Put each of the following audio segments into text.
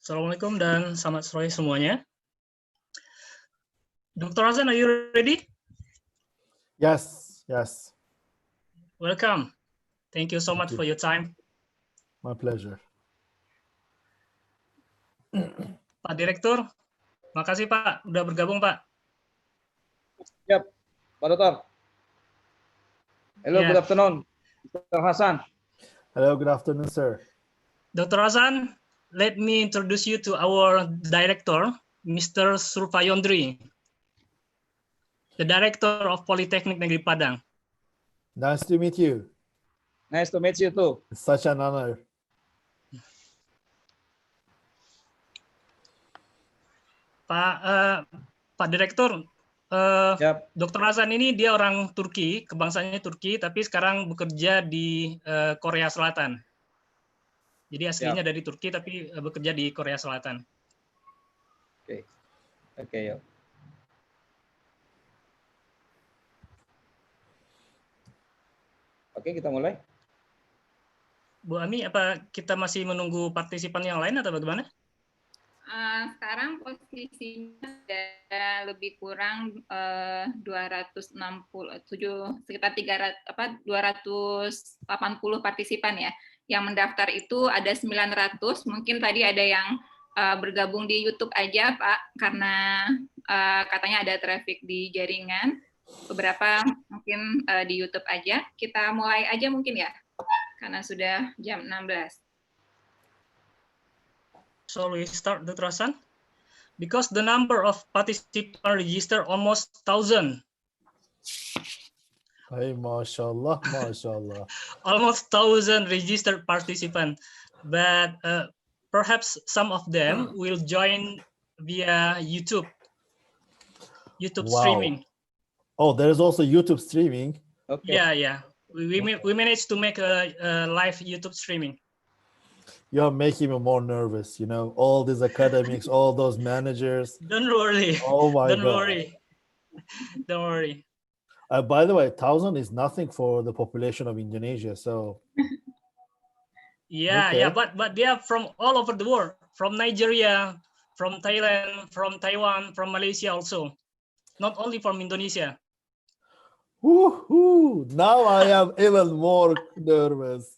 Assalamualaikum dan selamat sore semuanya. Dr. Hasan, are you ready? Yes. Welcome. Thank you so much for your time. My pleasure. Pak Direktur, makasih Pak, udah bergabung Pak. Yap, Pak Dokter. Hello, Yeah. good afternoon, Dr. Hasan. Hello, good afternoon, sir. Dr. Hasan, let me introduce you to our director, Mr. Surpayondri, the Director of Polytechnic Negeri Padang. Nice to meet you. Nice to meet you too. It's such an honor. Pak Direktur, Yap. Dr. Hasan ini dia orang Turki, kebangsaannya Turki, tapi sekarang bekerja di Korea Selatan. Jadi aslinya dari Turki, tapi bekerja di Korea Selatan. Oke, yuk. Oke, kita mulai. Bu Ami, apa kita masih menunggu partisipan yang lain atau bagaimana? Sekarang posisinya ada lebih kurang 280 partisipan ya. Yang mendaftar itu ada 900, mungkin tadi ada yang bergabung di YouTube aja Pak, karena katanya ada traffic di jaringan. Beberapa mungkin di YouTube aja. Kita mulai aja mungkin ya, karena sudah jam 16. So we start, Dr. Hasan, because the number of participants registered almost 1,000. Hey, mashallah, mashallah. Almost 1,000 registered participants, but perhaps some of them will join via YouTube streaming. Oh, there is also YouTube streaming. Okay. Yeah. We managed to make a live YouTube streaming. You're making me more nervous, you know, all these academics, all those managers. Don't worry. Oh my Don't God. worry. Don't worry. By the way, 1,000 is nothing for the population of Indonesia. So Yeah, okay. yeah, but they are from all over the world, from Nigeria, from Thailand, from Taiwan, from Malaysia also, not only from Indonesia. Woohoo! Now I am even more nervous.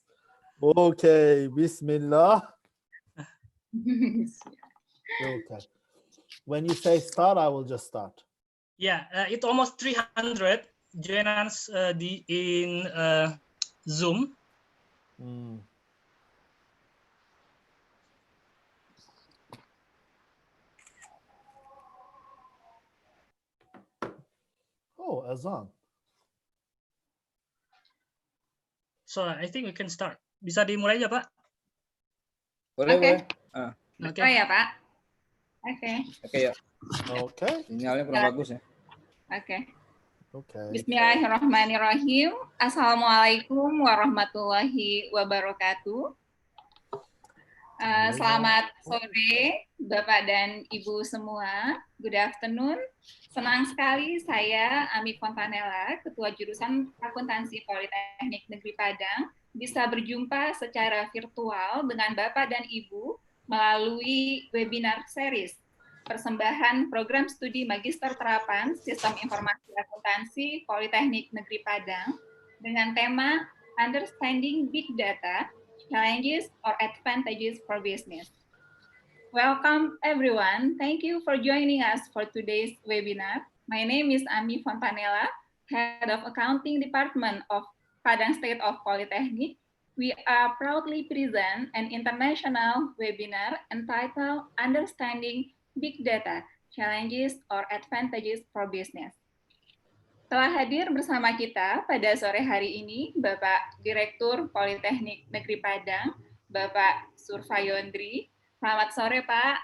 Okay, Bismillah. Okay. When you say start, I will just start. Yeah, it's almost 300 join us in Zoom. Oh, Azan. So I think we can start. Bisa dimulai aja, Pak? Boleh, Oke. boleh. Oke. Oh ya Pak. Oke. Oke, ya. Okay. Sinyalnya kurang bagus ya. Oke. Okay. Bismillahirrahmanirrahim. Assalamualaikum warahmatullahi wabarakatuh. Selamat sore Bapak dan Ibu semua. Good afternoon. Senang sekali saya Ami Fontanella, Ketua Jurusan Akuntansi Politeknik Negeri Padang, bisa berjumpa secara virtual dengan Bapak dan Ibu melalui webinar series persembahan program studi Magister Terapan Sistem Informasi Akuntansi Politeknik Negeri Padang dengan tema Understanding Big Data, Challenges or Advantages for Business. Welcome everyone. Thank you for joining us for today's webinar. My name is Ami Fontanella, Head of Accounting Department of Padang State of Polytechnic. We are proudly present an international webinar entitled Understanding Big Data, Challenges or Advantages for Business. Telah hadir bersama kita pada sore hari ini Bapak Direktur Politeknik Negeri Padang, Bapak Surfayondri. Selamat sore, Pak.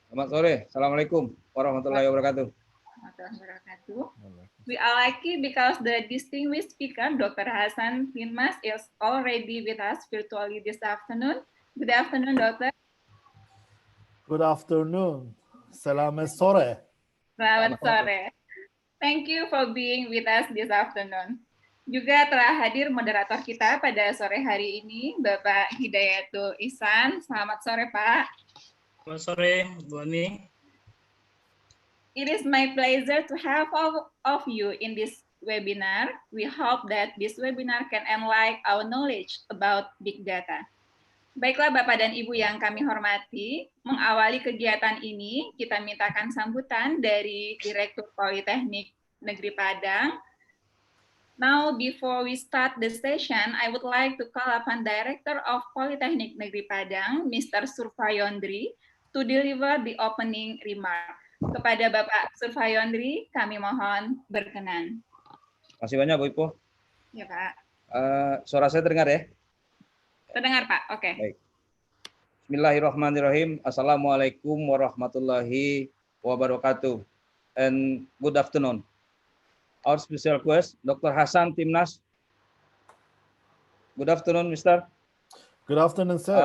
Selamat sore. Assalamualaikum warahmatullahi wabarakatuh. Warahmatullahi wabarakatuh. We are lucky because the distinguished speaker, Dr. Hasan Tinmas, is already with us virtually this afternoon. Good afternoon, Doctor. Good afternoon. Selamat sore. Selamat sore. Thank you for being with us this afternoon. Juga telah hadir moderator kita pada sore hari ini, Bapak Hidayatul Ihsan. Selamat sore, Pak. Selamat sore, Bu Ami. It is my pleasure to have all of you in this webinar. We hope that this webinar can enlighten our knowledge about big data. Baiklah Bapak dan Ibu yang kami hormati, mengawali kegiatan ini kita mintakan sambutan dari Direktur Politeknik Negeri Padang. Now, before we start the session, I would like to call upon Director of Polytechnic Negeri Padang, Mr. Surfayondri, to deliver the opening remark. Kepada Bapak Surfayondri, kami mohon berkenan. Masih banyak Bu Ipo. Ya Pak. Suara saya terdengar ya? Terdengar Pak, oke. Baik. Bismillahirrahmanirrahim. Assalamualaikum warahmatullahi wabarakatuh. And good afternoon. Our special guest, Dr. Hasan Timnas. Good afternoon, Mr. Good afternoon, sir.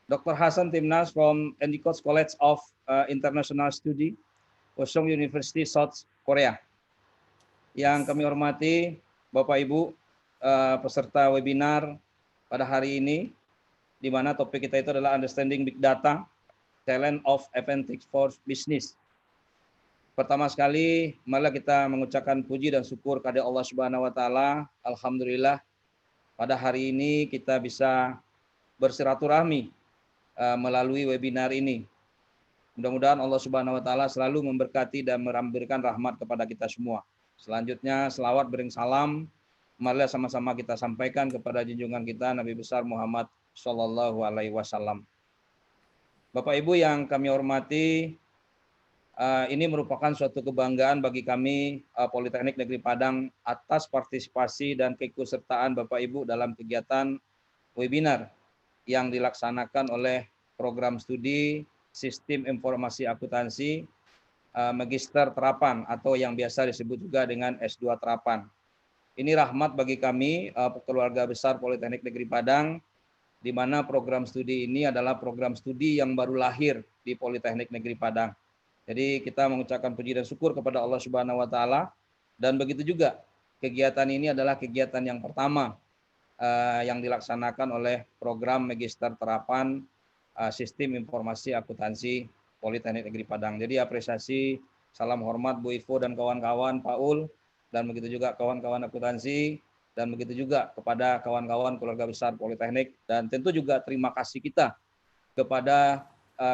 Dr. Hasan Timnas from Endicott College of International Study, Hosung University, South Korea. Yang kami hormati, Bapak Ibu, peserta webinar pada hari ini, di mana topik kita itu adalah Understanding Big Data, Challenge of Advantage for Business. Pertama sekali, marilah kita mengucapkan puji dan syukur kepada Allah Subhanahu wa taala. Alhamdulillah pada hari ini kita bisa bersilaturahmi melalui webinar ini. Mudah-mudahan Allah Subhanahu wa taala selalu memberkati dan memberikan rahmat kepada kita semua. Selanjutnya, selawat bering salam marilah sama-sama kita sampaikan kepada junjungan kita Nabi besar Muhammad Shallallahu alaihi wasallam. Bapak Ibu yang kami hormati, ini merupakan suatu kebanggaan bagi kami Politeknik Negeri Padang atas partisipasi dan keikutsertaan Bapak Ibu dalam kegiatan webinar yang dilaksanakan oleh program studi Sistem Informasi Akuntansi Magister Terapan atau yang biasa disebut juga dengan S2 Terapan. Ini rahmat bagi kami keluarga besar Politeknik Negeri Padang, di mana program studi ini adalah program studi yang baru lahir di Politeknik Negeri Padang. Jadi kita mengucapkan puji dan syukur kepada Allah Subhanahu wa taala, dan begitu juga kegiatan ini adalah kegiatan yang pertama yang dilaksanakan oleh program Magister Terapan Sistem Informasi Akuntansi Politeknik Negeri Padang. Jadi apresiasi, salam hormat Bu Ivo dan kawan-kawan, Pak Ul, dan begitu juga kawan-kawan akuntansi, dan begitu juga kepada kawan-kawan keluarga besar Politeknik, dan tentu juga terima kasih kita kepada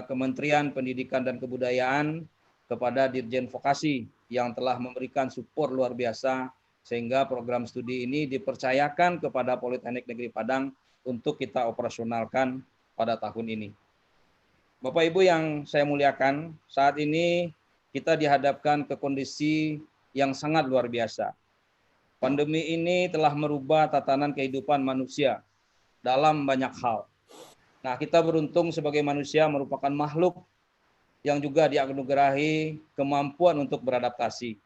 Kementerian Pendidikan dan Kebudayaan, kepada Dirjen Vokasi yang telah memberikan support luar biasa sehingga program studi ini dipercayakan kepada Politeknik Negeri Padang untuk kita operasionalkan pada tahun ini. Bapak Ibu yang saya muliakan, saat ini kita dihadapkan ke kondisi yang sangat luar biasa. Pandemi ini telah merubah tatanan kehidupan manusia dalam banyak hal. Nah, kita beruntung sebagai manusia merupakan makhluk yang juga dianugerahi kemampuan untuk beradaptasi.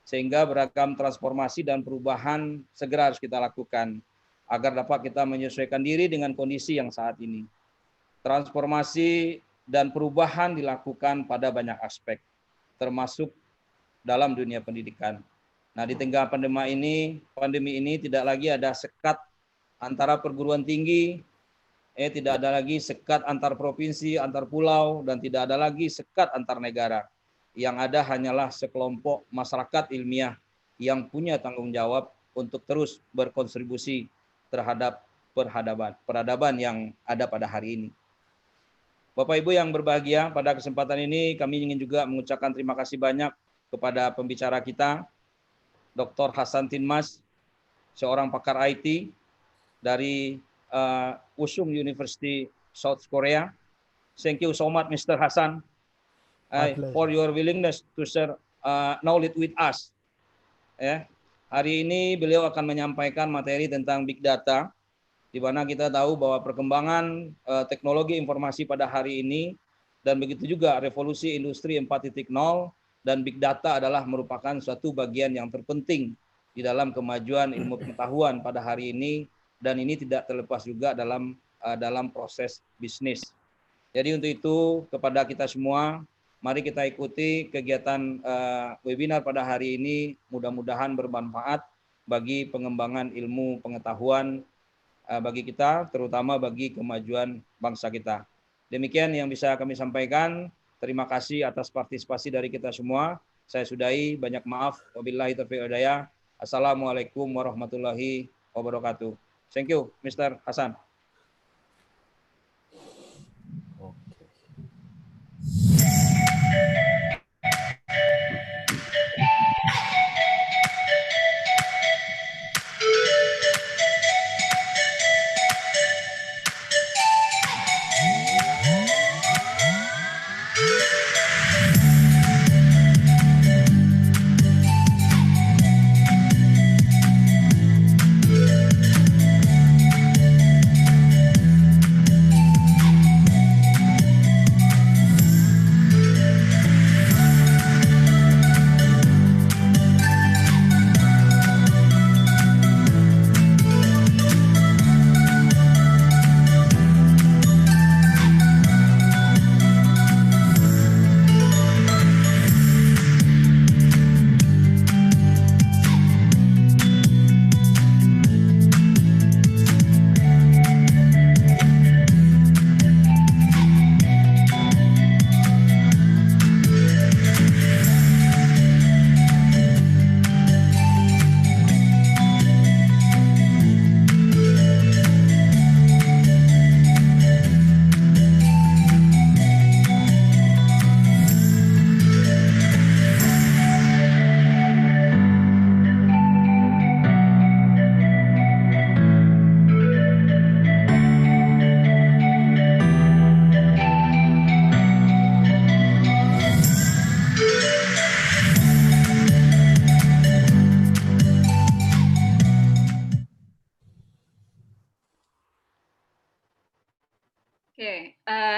Sehingga beragam transformasi dan perubahan segera harus kita lakukan agar dapat kita menyesuaikan diri dengan kondisi yang saat ini. Transformasi dan perubahan dilakukan pada banyak aspek, termasuk dalam dunia pendidikan. Nah, di tengah pandemi ini tidak lagi ada sekat antara perguruan tinggi, tidak ada lagi sekat antar provinsi, antar pulau, dan tidak ada lagi sekat antar negara. Yang ada hanyalah sekelompok masyarakat ilmiah yang punya tanggung jawab untuk terus berkontribusi terhadap peradaban yang ada pada hari ini. Bapak Ibu yang berbahagia, pada kesempatan ini kami ingin juga mengucapkan terima kasih banyak kepada pembicara kita, Dr. Hasan Tinmas, seorang pakar IT dari Usung University South Korea. Thank you so much, Mr. Hasan, for your willingness to share knowledge with us. Hari ini beliau akan menyampaikan materi tentang Big Data, di mana kita tahu bahwa perkembangan teknologi informasi pada hari ini dan begitu juga revolusi industri 4.0 dan Big Data adalah merupakan suatu bagian yang terpenting di dalam kemajuan ilmu pengetahuan pada hari ini, dan ini tidak terlepas juga dalam proses bisnis. Jadi untuk itu kepada kita semua, mari kita ikuti kegiatan webinar pada hari ini, mudah-mudahan bermanfaat bagi pengembangan ilmu pengetahuan bagi kita, terutama bagi kemajuan bangsa kita. Demikian yang bisa kami sampaikan. Terima kasih atas partisipasi dari kita semua. Saya sudahi, banyak maaf. Wabillahi taufiq wal hidayah. Assalamualaikum warahmatullahi wabarakatuh. Thank you, Mr. Hasan.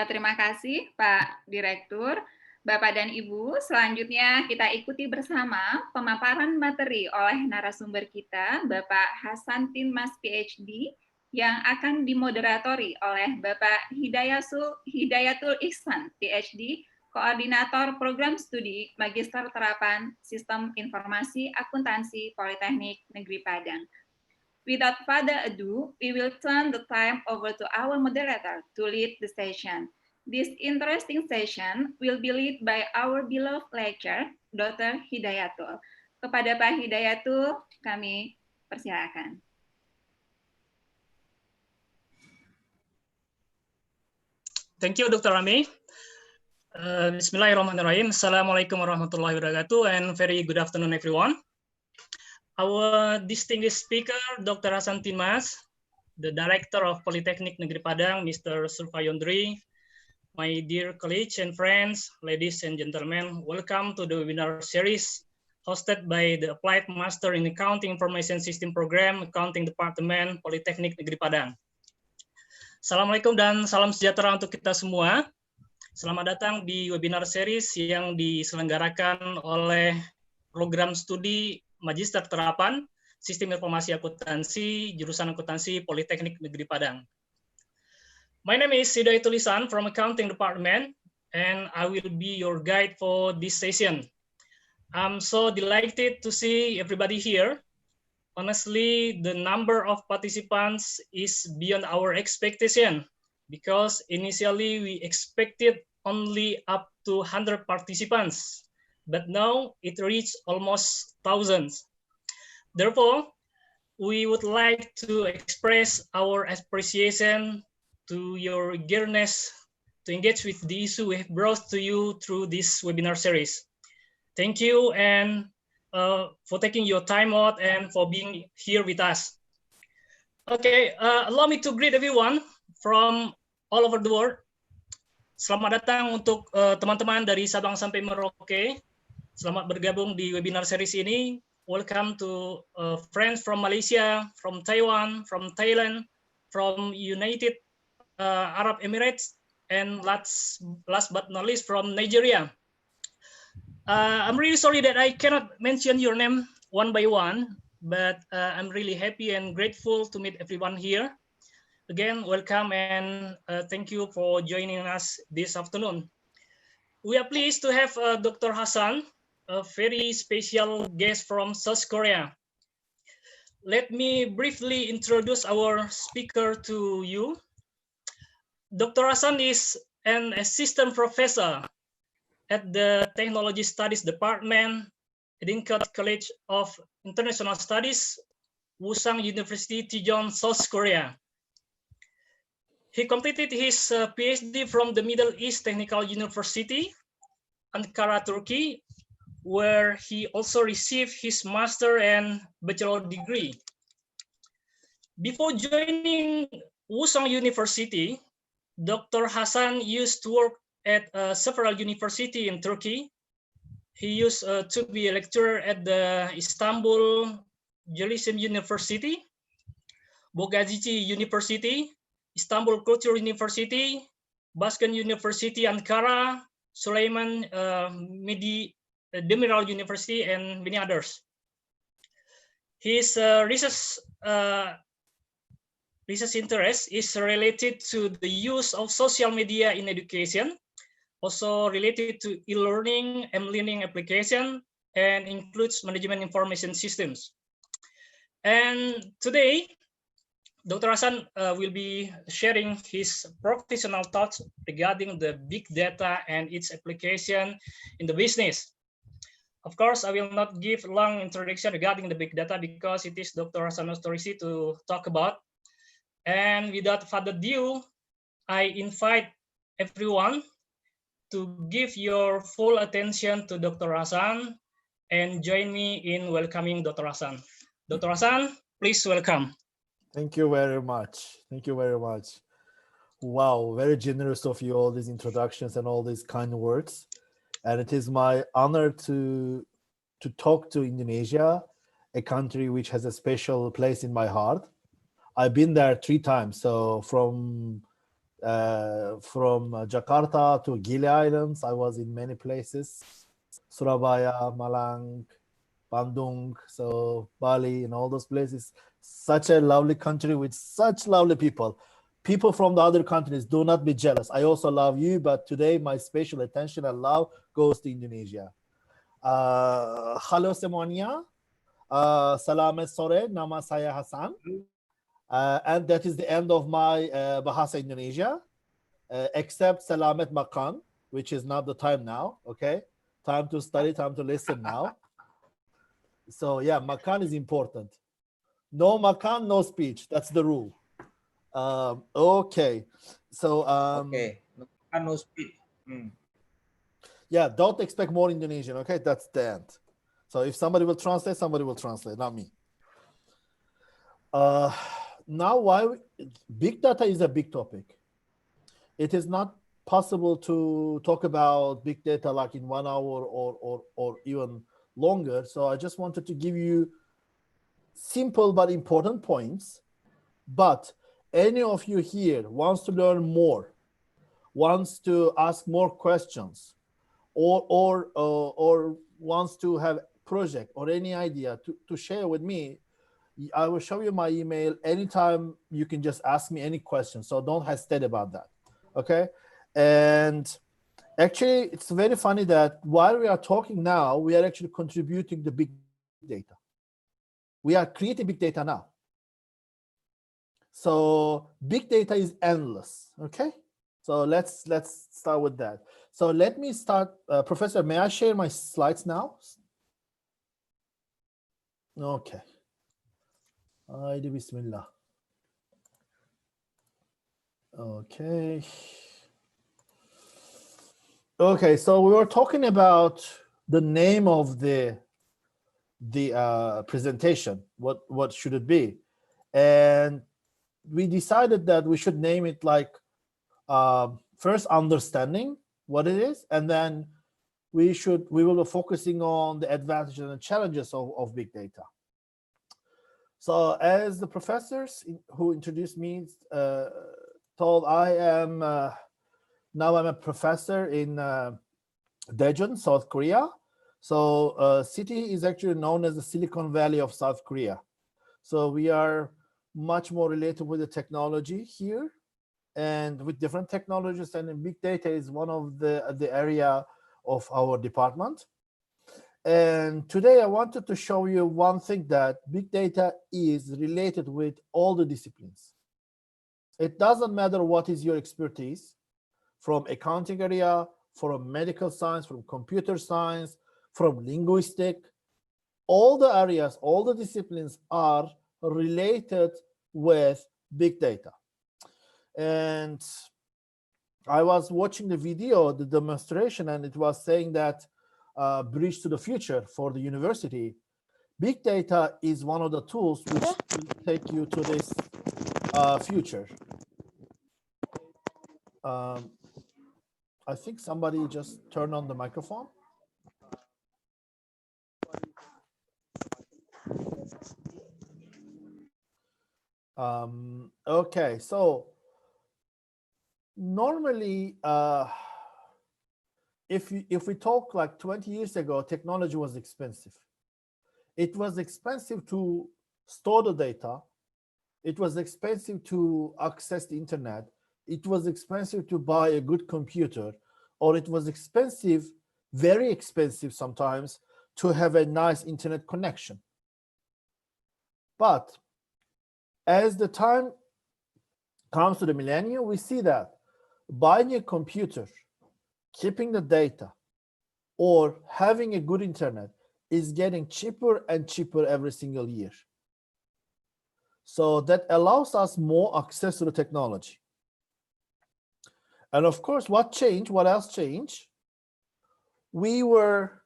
Terima kasih Pak Direktur. Bapak dan Ibu, selanjutnya kita ikuti bersama pemaparan materi oleh narasumber kita, Bapak Hasan Tinmas PhD, yang akan dimoderatori oleh Bapak Hidayatul Ihsan PhD, Koordinator Program Studi Magister Terapan Sistem Informasi Akuntansi Politeknik Negeri Padang. Without further ado, we will turn the time over to our moderator to lead the session. This interesting session will be led by our beloved lecturer, Dr. Hidayatul. Kepada Pak Hidayatul, kami persilakan. Thank you, Dr. Rami. Bismillahirrahmanirrahim. Assalamualaikum warahmatullahi wabarakatuh, and very good afternoon, everyone. Our distinguished speaker, Dr. Hasan Tinmas, the Director of Polytechnic Negeri Padang, Mr. Surfayondri, my dear colleagues and friends, ladies and gentlemen, welcome to the webinar series hosted by the Applied Master in Accounting Information System Program, Accounting Department, Polytechnic Negeri Padang. Assalamualaikum dan salam sejahtera untuk kita semua. Selamat datang di webinar series yang diselenggarakan oleh Program Studi Magister Terapan Sistem Informasi Akuntansi, Jurusan Akuntansi Politeknik Negeri Padang. My name is Hidayatul Ihsan from Accounting Department, and I will be your guide for this session. I'm so delighted to see everybody here. Honestly, the number of participants is beyond our expectation, because initially we expected only up to 100 participants, but now it reached almost thousands. Therefore, we would like to express our appreciation to your eagerness to engage with the issue we have brought to you through this webinar series. Thank you and for taking your time out and for being here with us. Okay, allow me to greet everyone from all over the world. Selamat datang untuk teman-teman dari Sabang sampai Merauke. Selamat bergabung di webinar series ini. Welcome to friends from Malaysia, from Taiwan, from Thailand, from United Arab Emirates, and last but not least from Nigeria. I'm really sorry that I cannot mention your name one by one, but I'm really happy and grateful to meet everyone here. Again, welcome and thank you for joining us this afternoon. We are pleased to have Dr. Hasan, a very special guest from South Korea. Let me briefly introduce our speaker to you. Dr. Hasan is an assistant professor at the Technology Studies Department at Incheon College of International Studies, Wusang University, Daejeon, South Korea. He completed his PhD from the Middle East Technical University, Ankara, Turkey, where he also received his master and bachelor degree. Before joining Wusang University, Dr. Hasan used to work at several universities in Turkey. He used to be a lecturer at the Istanbul Jelisim University, Bogazici University, Istanbul Cultural University, Baskan University, Ankara, Sulaiman Demirel University, and many others. His research interest is related to the use of social media in education, also related to e-learning and learning application, and includes management information systems. And today, Dr. Hasan will be sharing his professional thoughts regarding the big data and its application in the business. Of course, I will not give a long introduction regarding the big data because it is Dr. Hasan Ostorisi to talk about. And without further ado, I invite everyone to give your full attention to Dr. Hasan and join me in welcoming Dr. Hasan. Dr. Hasan, please welcome. Thank you very much. Thank you very much. Wow, very generous of you, all these introductions and all these kind words. And it is my honor to talk to Indonesia, a country which has a special place in my heart. I've been there 3 times. So from Jakarta to Gili Islands, I was in many places. Surabaya, Malang, Bandung, so Bali, and all those places. Such a lovely country with such lovely people. People from the other countries, do not be jealous. I also love you, but today my special attention and love goes to Indonesia. Halo semuanya, selamat sore, nama saya Hasan. And that is the end of my Bahasa Indonesia, except selamat makan, which is not the time now, okay? Time to study, time to listen now. So yeah, makan is important. No makan, no speech. That's the rule. Okay. So Okay. No makan, no speech. Yeah, don't expect more Indonesian. Okay, that's the end. So if somebody will translate, not me. Now, why big data is a big topic. It is not possible to talk about big data like in 1 hour or even longer. So I just wanted to give you simple but important points. But any of you here wants to learn more, wants to ask more questions, or wants to have project or any idea to share with me, I will show you my email. Anytime you can just ask me any question. So don't hesitate about that. Okay. And actually, it's very funny that while we are talking now, we are actually contributing the big data. We are creating big data now. So big data is endless. Okay. So let's start with that. So let me start. Professor, may I share my slides now? Okay. Haydi bismillah. Okay. Okay, so we were talking about the name of the presentation. What should it be? And we decided that we should name it like first understanding what it is, and then we will be focusing on the advantages and challenges of big data. So as the professors who introduced me told, now I'm a professor in Daejeon, South Korea. So city is actually known as the Silicon Valley of South Korea. So we are much more related with the technology here and with different technologies, and big data is one of the area of our department. And today I wanted to show you one thing, that big data is related with all the disciplines. It doesn't matter what is your expertise, from accounting area, from medical science, from computer science, from linguistic, all the areas, all the disciplines are related with big data. And I was watching the video, the demonstration, and it was saying that bridge to the future for the university. Big data is one of the tools which will take you to this future. I think somebody just turned on the microphone. Okay, so normally, if we talk like 20 years ago, technology was expensive. It was expensive to store the data. It was expensive to access the internet. It was expensive to buy a good computer, or it was expensive, very expensive sometimes, to have a nice internet connection. But as the time comes to the millennium, we see that buying a computer, keeping the data, or having a good internet is getting cheaper and cheaper every single year. So that allows us more access to the technology. And of course, what changed? What else changed? We were,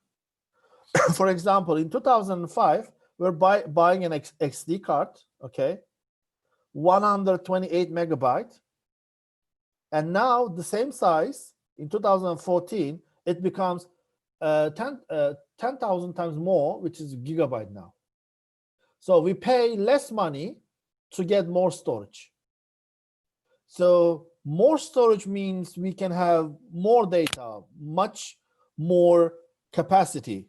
for example, in 2005, we're buying an XD card, okay, 128 megabyte. And now the same size, in 2014, it becomes 10,000 times more, which is gigabyte now. So we pay less money to get more storage. So more storage means we can have more data, much more capacity.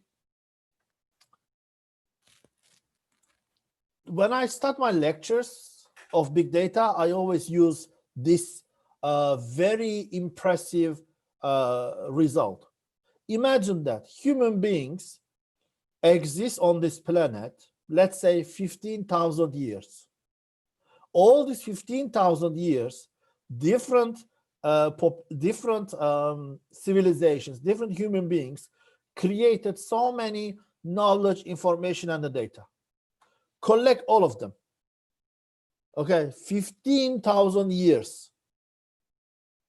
When I start my lectures of big data, I always use this very impressive result. Imagine that human beings exist on this planet, let's say 15,000 years. All these 15,000 years, different civilizations, different human beings created so many knowledge, information, and the data. Collect all of them. Okay, 15,000 years.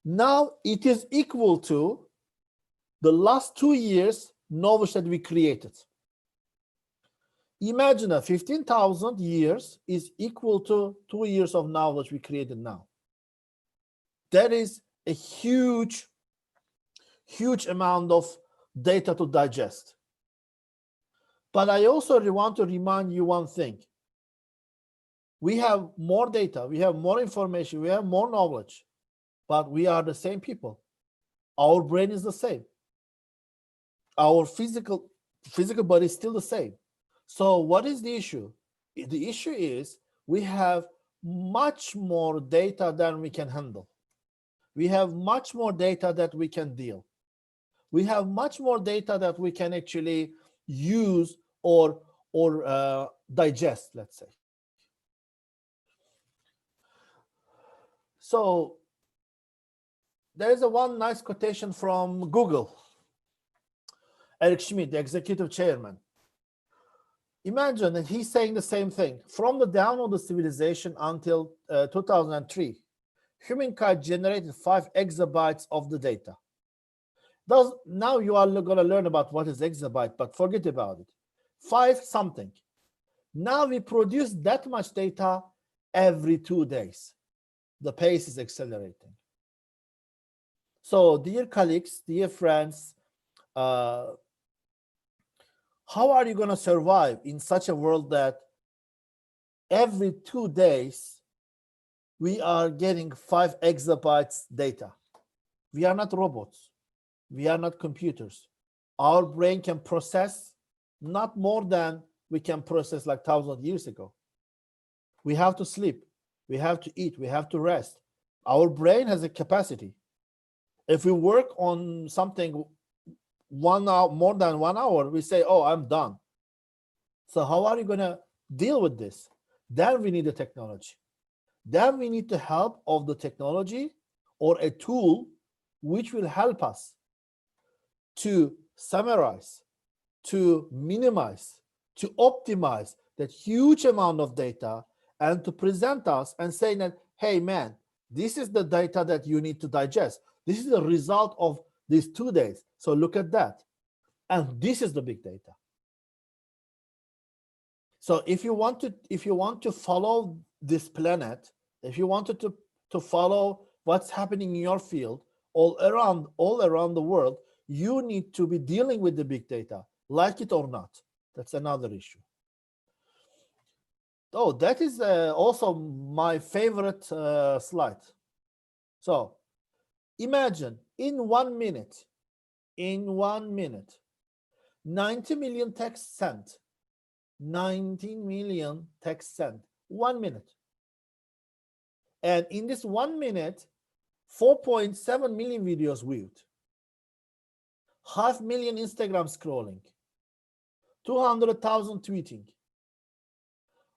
Now it is equal to the last 2 years knowledge that we created. Imagine that 15,000 years is equal to 2 years of knowledge we created now. That is a huge, huge amount of data to digest. But I also want to remind you one thing. We have more data, we have more information, we have more knowledge, but we are the same people. Our brain is the same. Our physical body is still the same. So what is the issue? The issue is we have much more data than we can handle. We have much more data that we can deal. We have much more data that we can actually use or digest, let's say. So there is one nice quotation from Google. Eric Schmidt, the executive chairman. Imagine that he's saying the same thing. From the dawn of the civilization until 2003, humankind generated 5 exabytes of the data. Now you are going to learn about what is exabyte, but forget about it. 5 something. Now we produce that much data every 2 days. The pace is accelerating. So, dear colleagues, dear friends, how are you going to survive in such a world that every 2 days we are getting 5 exabytes data? We are not robots. We are not computers. Our brain can process not more than we can process like 1,000 years ago. We have to sleep. We have to eat. We have to rest. Our brain has a capacity. If we work on something 1 hour, more than 1 hour, we say, oh, I'm done. So how are you going to deal with this? Then we need a technology. Then we need the help of the technology or a tool which will help us to summarize, to minimize, to optimize that huge amount of data and to present us and say that, hey, man, this is the data that you need to digest. This is the result of these 2 days. So look at that. And this is the big data. So if you want to follow this planet, if you wanted to follow what's happening in your field all around the world, you need to be dealing with the big data, like it or not. That's another issue. Oh, that is also my favorite slide. So imagine in 1 minute, 90 million texts sent, 19 million texts sent, 1 minute. And in this 1 minute, 4.7 million videos viewed, 500,000 Instagram scrolling, 200,000 tweeting.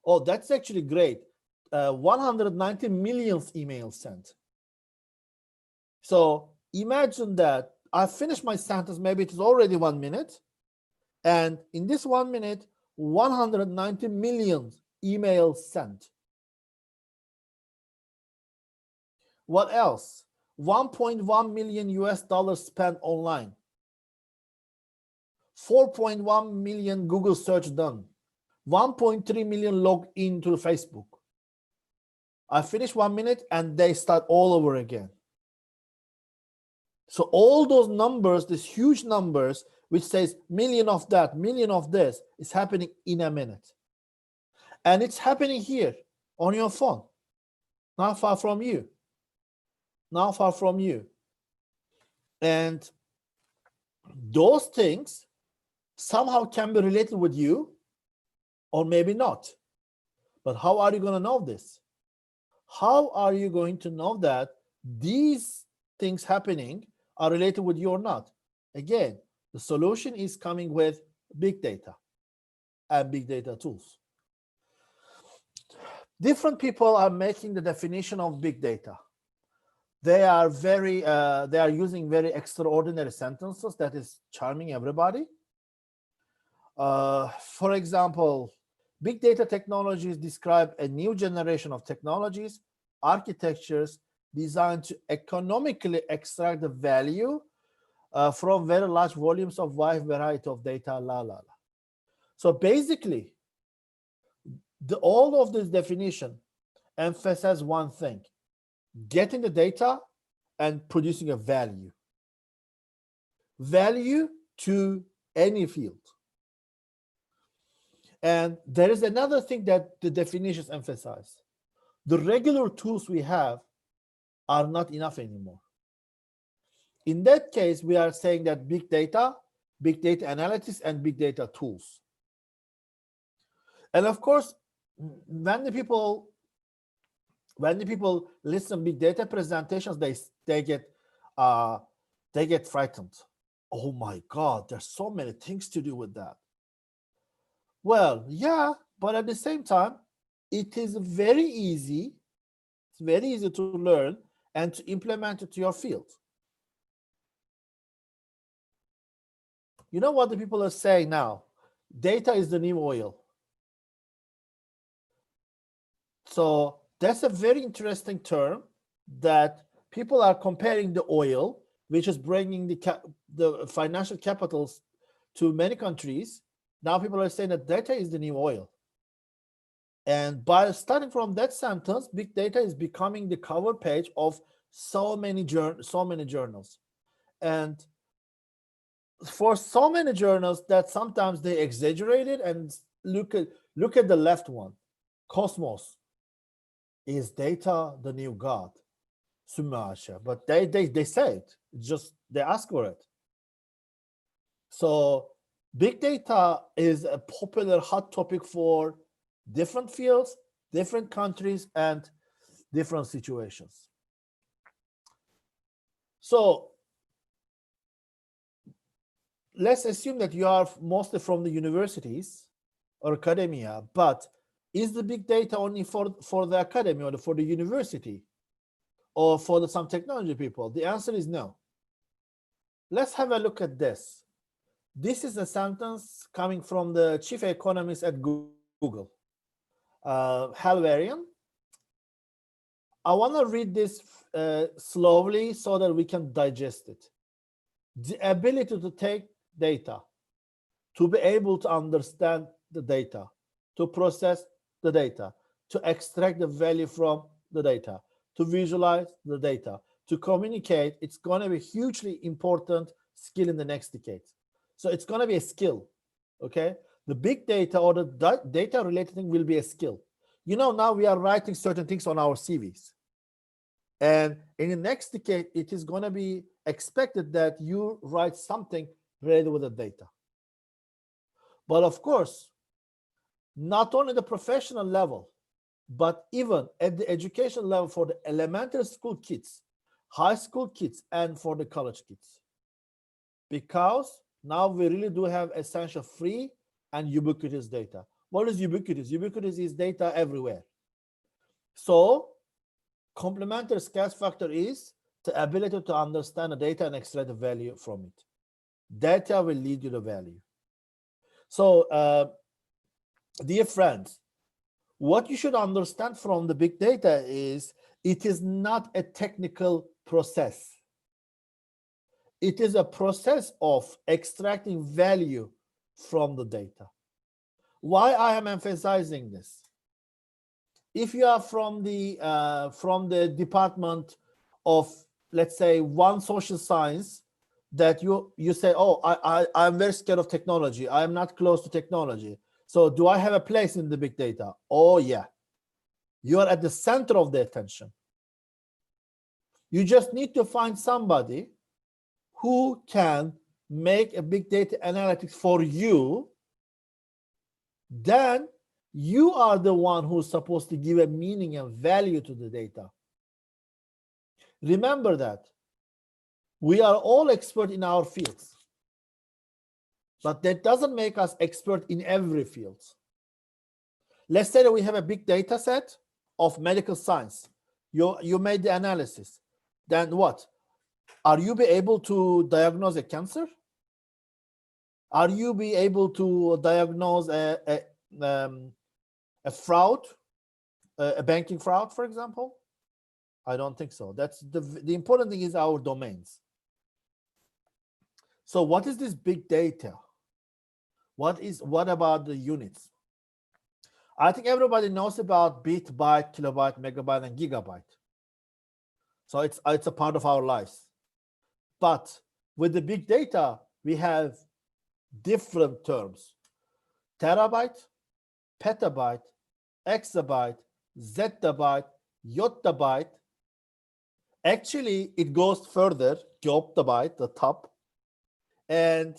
Oh, that's actually great. 190 million emails sent. So imagine that I finished my sentence, maybe it is already 1 minute. And in this 1 minute, 190 million emails sent. What else? 1.1 million US dollars spent online. 4.1 million Google search done. 1.3 million logged into Facebook. I finish 1 minute and they start all over again. So all those numbers, these huge numbers, which says million of that, million of this, is happening in a minute. And it's happening here on your phone, not far from you. Not far from you. And those things somehow can be related with you or maybe not. But how are you going to know this? How are you going to know that these things happening are related with you or not? Again, the solution is coming with big data and big data tools. Different people are making the definition of big data. They are using very extraordinary sentences that is charming everybody. For example, big data technologies describe a new generation of technologies, architectures designed to economically extract the value from very large volumes of wide variety of data, So basically, all of this definition emphasizes one thing: getting the data and producing a value. Value to any field. And there is another thing that the definitions emphasize. The regular tools we have are not enough anymore. In that case, we are saying that big data analytics, and big data tools. And of course, when the people listen big data presentations, they get frightened. Oh my God, there's so many things to do with that. Well, yeah, but at the same time, it is very easy. It's very easy to learn and to implement it to your field. You know what the people are saying now? Data is the new oil. So that's a very interesting term that people are comparing the oil which is bringing the financial capitals to many countries. Now people are saying that data is the new oil. And by starting from that sentence, big data is becoming the cover page of so many journals. And for so many journals that sometimes they exaggerate it, and look at the left one, Cosmos. Is data the new God? But they say it. Just they ask for it. So big data is a popular hot topic for different fields, different countries, and different situations. So let's assume that you are mostly from the universities or academia, but is the big data only for the academy or for the university or for some technology people? The answer is no. Let's have a look at this. This is a sentence coming from the chief economist at Google, Hal Varian. I want to read this slowly so that we can digest it. The ability to take data, to be able to understand the data, to process the data, to extract the value from the data, to visualize the data, to communicate, it's going to be a hugely important skill in the next decade. So it's going to be a skill, okay? The big data or the data related thing will be a skill. You know, now we are writing certain things on our CVs. And in the next decade, it is going to be expected that you write something related with the data. But of course, not only the professional level, but even at the education level for the elementary school kids, high school kids, and for the college kids. Because now we really do have essential free and ubiquitous data. What is ubiquitous? Ubiquitous is data everywhere. So complementary scarce factor is the ability to understand the data and extract the value from it. Data will lead you to value. So dear friends, what you should understand from the big data is it is not a technical process. It is a process of extracting value from the data. Why I am emphasizing this? If you are from the department of, let's say, one social science, that you say, oh, I'm very scared of technology. I'm not close to technology. So do I have a place in the big data? Oh, yeah. You are at the center of the attention. You just need to find somebody who can make a big data analytics for you. Then you are the one who's supposed to give a meaning and value to the data. Remember that. We are all expert in our fields, but that doesn't make us expert in every field. Let's say that we have a big data set of medical science. You made the analysis. Then what? Are you be able to diagnose a cancer? Are you be able to diagnose a fraud, a banking fraud, for example? I don't think so. That's the important thing is our domains. So what is this big data? What about the units? I think everybody knows about bit, byte, kilobyte, megabyte, and gigabyte. So it's a part of our lives. But with the big data, we have different terms: terabyte, petabyte, exabyte, zettabyte, yottabyte. Actually, it goes further, goptabyte, the top. And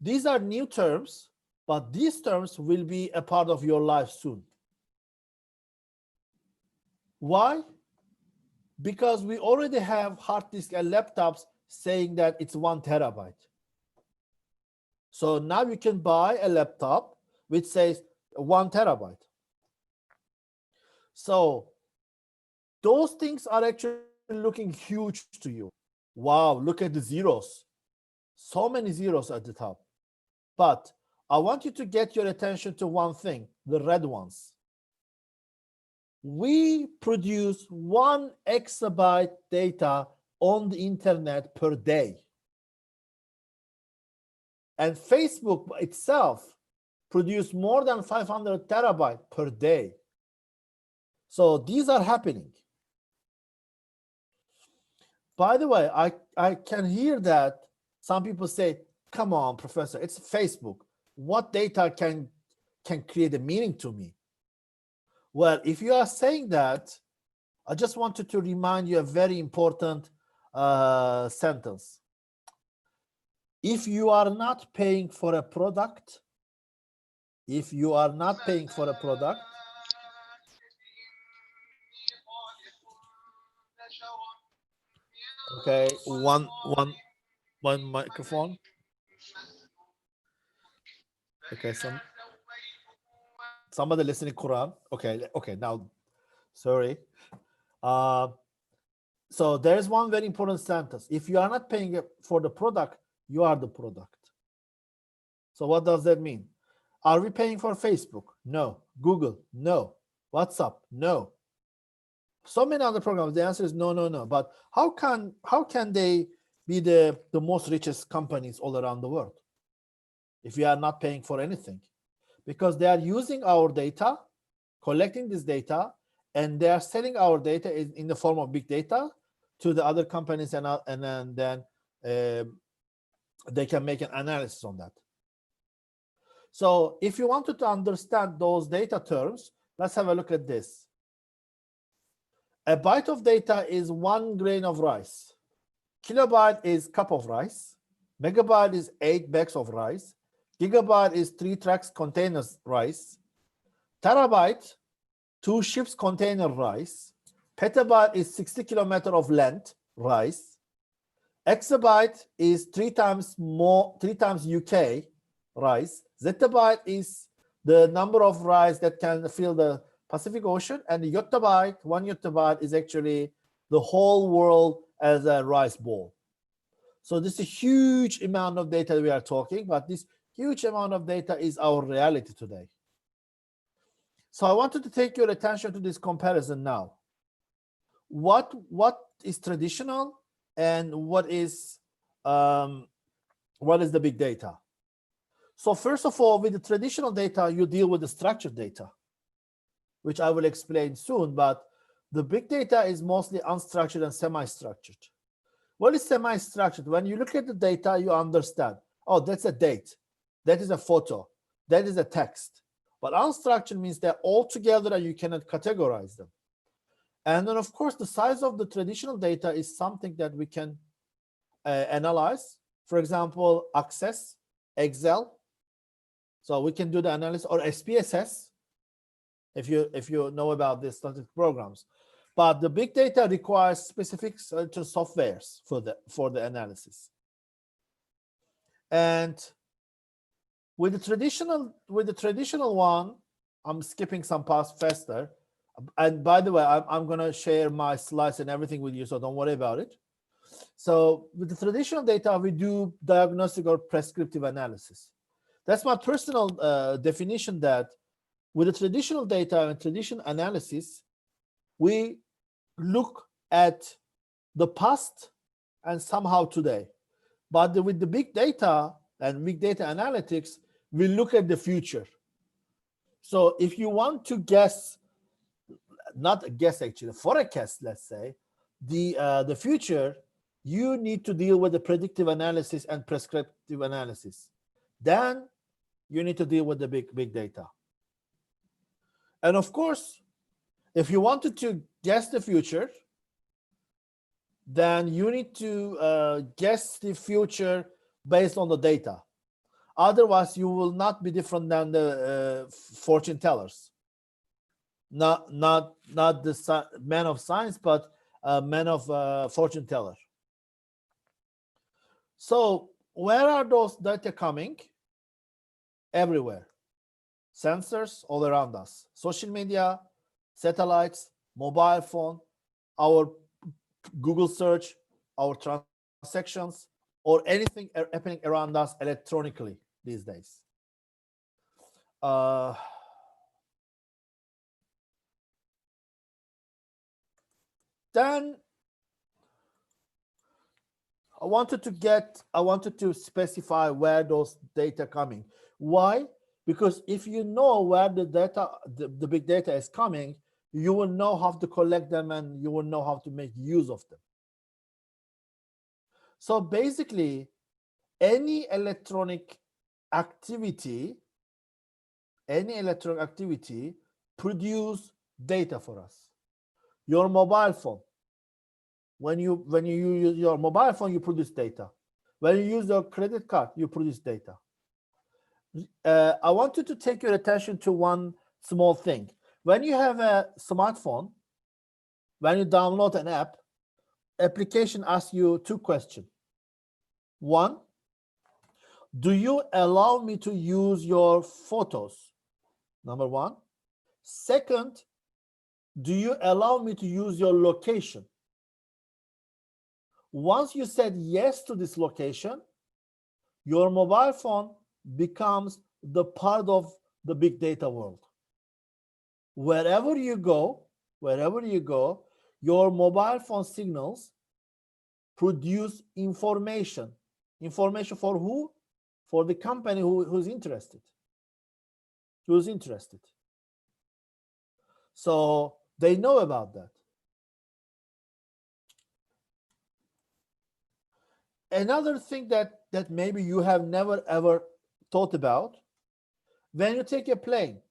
these are new terms, but these terms will be a part of your life soon. Why? Because we already have hard disk and laptops saying that it's 1 terabyte. So now you can buy a laptop which says 1 terabyte. So those things are actually looking huge to you. Wow, look at the zeros. So many zeros at the top. But I want you to get your attention to one thing, the red ones. We produce 1 exabyte data on the internet per day. And Facebook itself produce more than 500 terabytes per day. So these are happening. By the way, I can hear that some people say, come on, professor, it's Facebook. What data can create a meaning to me? Well, if you are saying that, I just wanted to remind you a very important sentence. If you are not paying for a product, if you are not paying for a product, okay, one microphone. Okay, somebody listening Quran. Okay, now, sorry. So there's one very important sentence. If you are not paying for the product, you are the product. So what does that mean? Are we paying for Facebook? No. Google? No. WhatsApp? No. So many other programs, the answer is no, no, no. But how can they be the most richest companies all around the world if we are not paying for anything? Because they are using our data, collecting this data, and they are selling our data in the form of big data to the other companies, and then they can make an analysis on that. So if you wanted to understand those data terms, let's have a look at this. A byte of data is 1 grain of rice. Kilobyte is cup of rice. Megabyte is 8 bags of rice. Gigabyte is 3 tracks containers rice. Terabyte, 2 ships container rice. Petabyte is 60 kilometers of length rice. Exabyte is 3 times UK rice. Zettabyte is the number of rice that can fill the Pacific Ocean, and the yottabyte, 1 yottabyte is actually the whole world as a rice bowl. So this is a huge amount of data we are talking, but this huge amount of data is our reality today. So I wanted to take your attention to this comparison now. What is traditional and what is the big data? So first of all, with the traditional data, you deal with the structured data, which I will explain soon, but the big data is mostly unstructured and semi-structured. What is semi-structured? When you look at the data, you understand, oh, that's a date, that is a photo, that is a text. But unstructured means they're all together and you cannot categorize them. And then, of course, the size of the traditional data is something that we can analyze. For example, Access, Excel. So we can do the analysis, or SPSS, if you know about the statistical programs. But the big data requires specific softwares for the analysis. And with the traditional one, I'm skipping some parts faster. And by the way, I'm going to share my slides and everything with you, so don't worry about it. So with the traditional data, we do diagnostic or prescriptive analysis. That's my personal definition, that with the traditional data and traditional analysis, we look at the past and somehow today. But with the big data and big data analytics, we look at the future. So if you want to guess, not guess actually, forecast, let's say, the future, you need to deal with the predictive analysis and prescriptive analysis. Then you need to deal with the big data. And of course, if you wanted to guess the future, then you need to guess the future based on the data. Otherwise, you will not be different than the fortune tellers. Not the man of science, but man of fortune teller. So where are those data coming? Everywhere. Sensors all around us. Social media, satellites, mobile phone, our Google search, our transactions, or anything happening around us electronically these days. Then I wanted to specify where those data coming. Why? Because if you know where the data, the big data is coming, you will know how to collect them and you will know how to make use of them. So basically, any electronic activity produce data for us. Your mobile phone, when you use your mobile phone, you produce data. When you use your credit card, you produce data. I want you to take your attention to one small thing. When you have a smartphone, when you download an app, application asks you two questions. One, do you allow me to use your photos? Number one. Second, do you allow me to use your location? Once you said yes to this location, your mobile phone becomes the part of the big data world. Wherever you go, your mobile phone signals produce information. Information for who? For the company who's interested. So they know about that. Another thing that maybe you have never ever thought about, when you take a plane,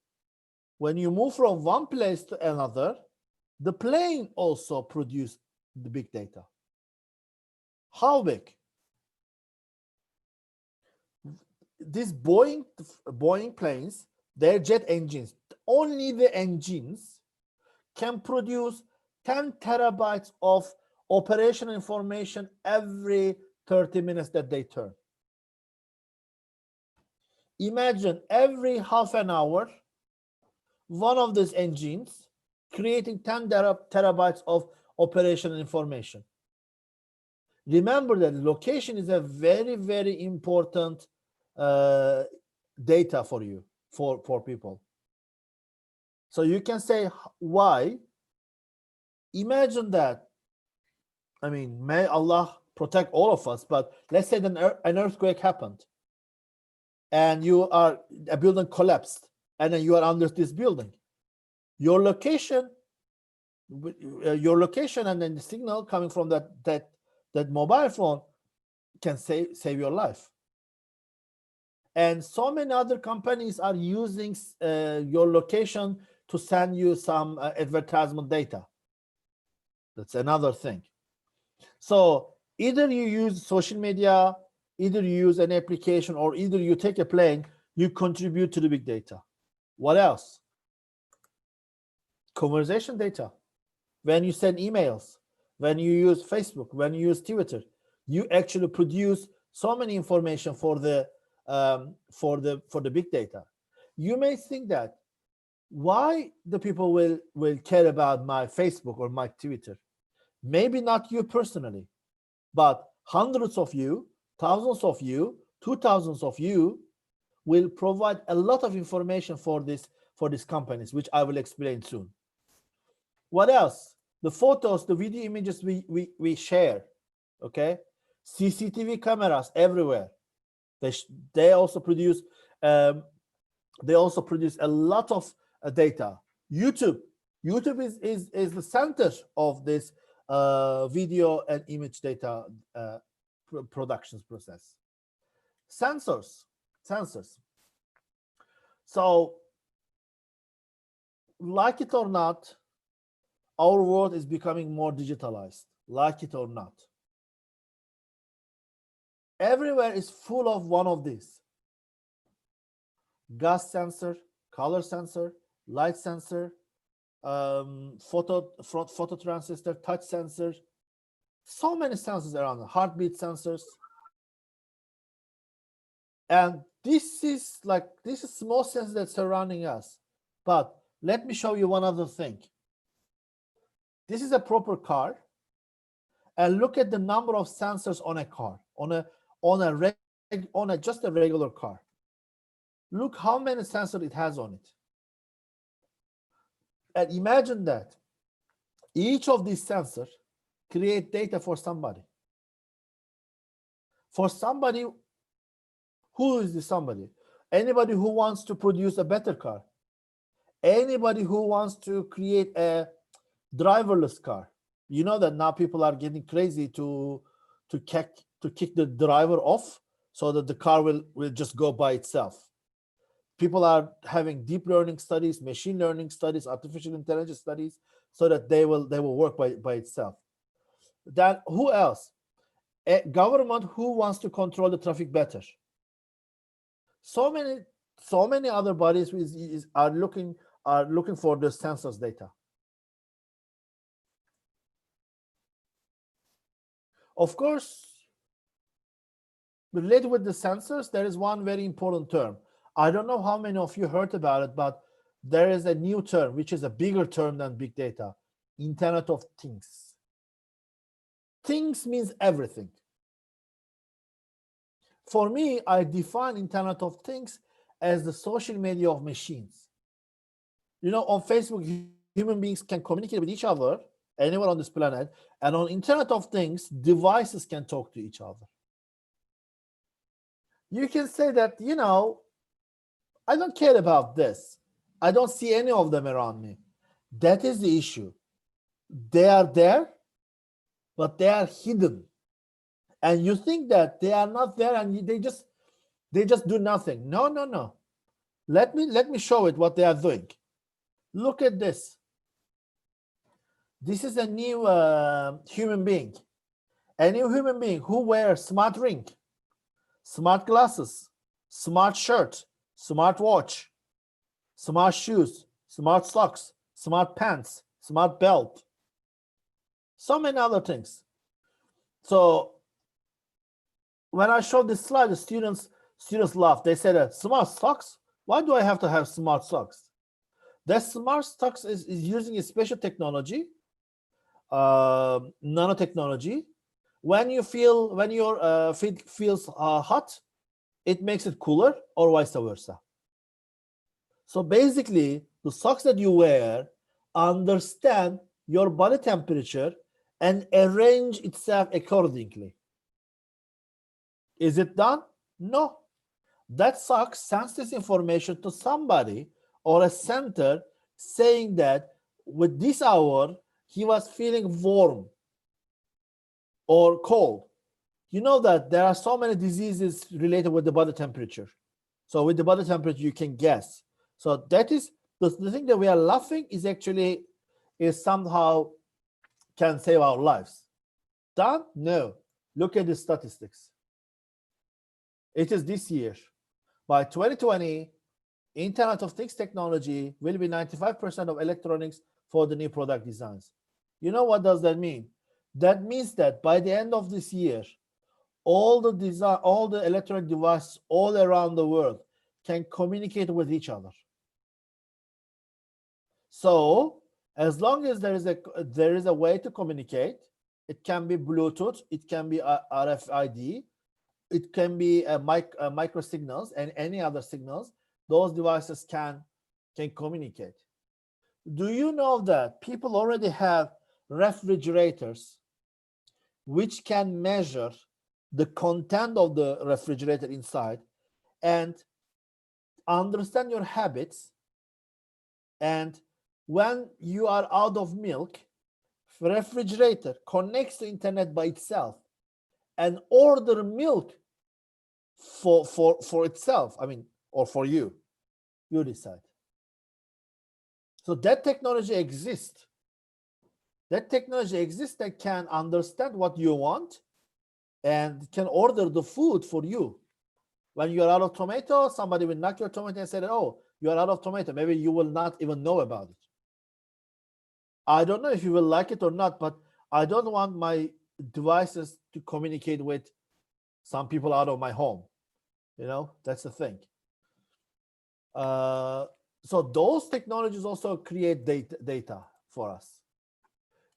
when you move from one place to another, the plane also produces the big data. How big? These Boeing planes, their jet engines, only the engines can produce 10 terabytes of operational information every 30 minutes that they turn. Imagine every half an hour, one of these engines creating 10 terabytes of operational information. Remember that location is a very, very important data for you, for people. So you can say why. Imagine that, I mean, may Allah protect all of us, but let's say that an earthquake happened and a building collapsed and then you are under this building. Your location and then the signal coming from that mobile phone can save your life. And so many other companies are using your location to send you some advertisement data. That's another thing. So either you use social media, either you use an application, or either you take a plane, you contribute to the big data. What else? Conversation data. When you send emails, when you use Facebook, when you use Twitter, you actually produce so many information for the big data. You may think that why the people will care about my Facebook or my Twitter. Maybe not you personally, but hundreds of you, thousands of you, 2,000 of you will provide a lot of information for these companies, which I will explain soon. What else? The photos, the video images we share, okay? CCTV cameras everywhere. They also produce a lot of data. YouTube is the center of this video and image data productions process. Sensors. So, like it or not, our world is becoming more digitalized. Like it or not, everywhere is full of one of these: gas sensor, color sensor, light sensor, photo transistor, touch sensor. So many sensors around, heartbeat sensors. And this is small sensors that's surrounding us. But let me show you one other thing. This is a proper car, and look at the number of sensors on a car, just a regular car. Look how many sensors it has on it. And imagine that each of these sensors create data for somebody. for somebody. Who is this somebody? Anybody who wants to produce a better car. Anybody who wants to create a driverless car. You know that now people are getting crazy to kick the driver off so that the car will just go by itself. People are having deep learning studies, machine learning studies, artificial intelligence studies, so that they will work by itself. Then who else? A government who wants to control the traffic better. So many other bodies are looking for the census data. Of course, related with the sensors, there is one very important term. I don't know how many of you heard about it, but there is a new term, which is a bigger term than big data: Internet of Things. Things means everything. For me, I define Internet of Things as the social media of machines. You know, on Facebook, human beings can communicate with each other, anywhere on this planet, and on Internet of Things, devices can talk to each other. You can say that, you know, I don't care about this. I don't see any of them around me. That is the issue. They are there, but they are hidden. And you think that they are not there and they just do nothing. No, no, no. Let me show it what they are doing. Look at this. This is a new human being. A new human being who wears smart ring, smart glasses, smart shirt, smart watch, smart shoes, smart socks, smart pants, smart belt, so many other things. So when I showed this slide, the students laughed. They said, smart socks? Why do I have to have smart socks? That smart socks is using a special technology, nanotechnology. When your feet feels hot, it makes it cooler, or vice versa. So basically, the socks that you wear understand your body temperature and arrange itself accordingly. Is it done? No. That sock sends this information to somebody or a center saying that with this hour, he was feeling warm or cold. You know that there are so many diseases related with the body temperature. So with the body temperature, you can guess. So that is the thing that we are laughing is actually somehow can save our lives. Done? No. Look at the statistics. It is this year. By 2020, Internet of Things technology will be 95% of electronics for the new product designs. You know what does that mean? That means that by the end of this year, all the electronic devices all around the world can communicate with each other. So as long as there is a way to communicate, it can be Bluetooth, it can be RFID, it can be micro signals and any other signals. Those devices can communicate. Do you know that people already have refrigerators which can measure the content of the refrigerator inside and understand your habits? And when you are out of milk, refrigerator connects to internet by itself and order milk for itself, I mean, or for you. You decide. So that technology exists. That technology exists that can understand what you want and can order the food for you. When you're out of tomato, somebody will knock your tomato and say, oh, you're out of tomato. Maybe you will not even know about it. I don't know if you will like it or not, but I don't want my devices to communicate with some people out of my home. You know, that's the thing. So those technologies also create data for us.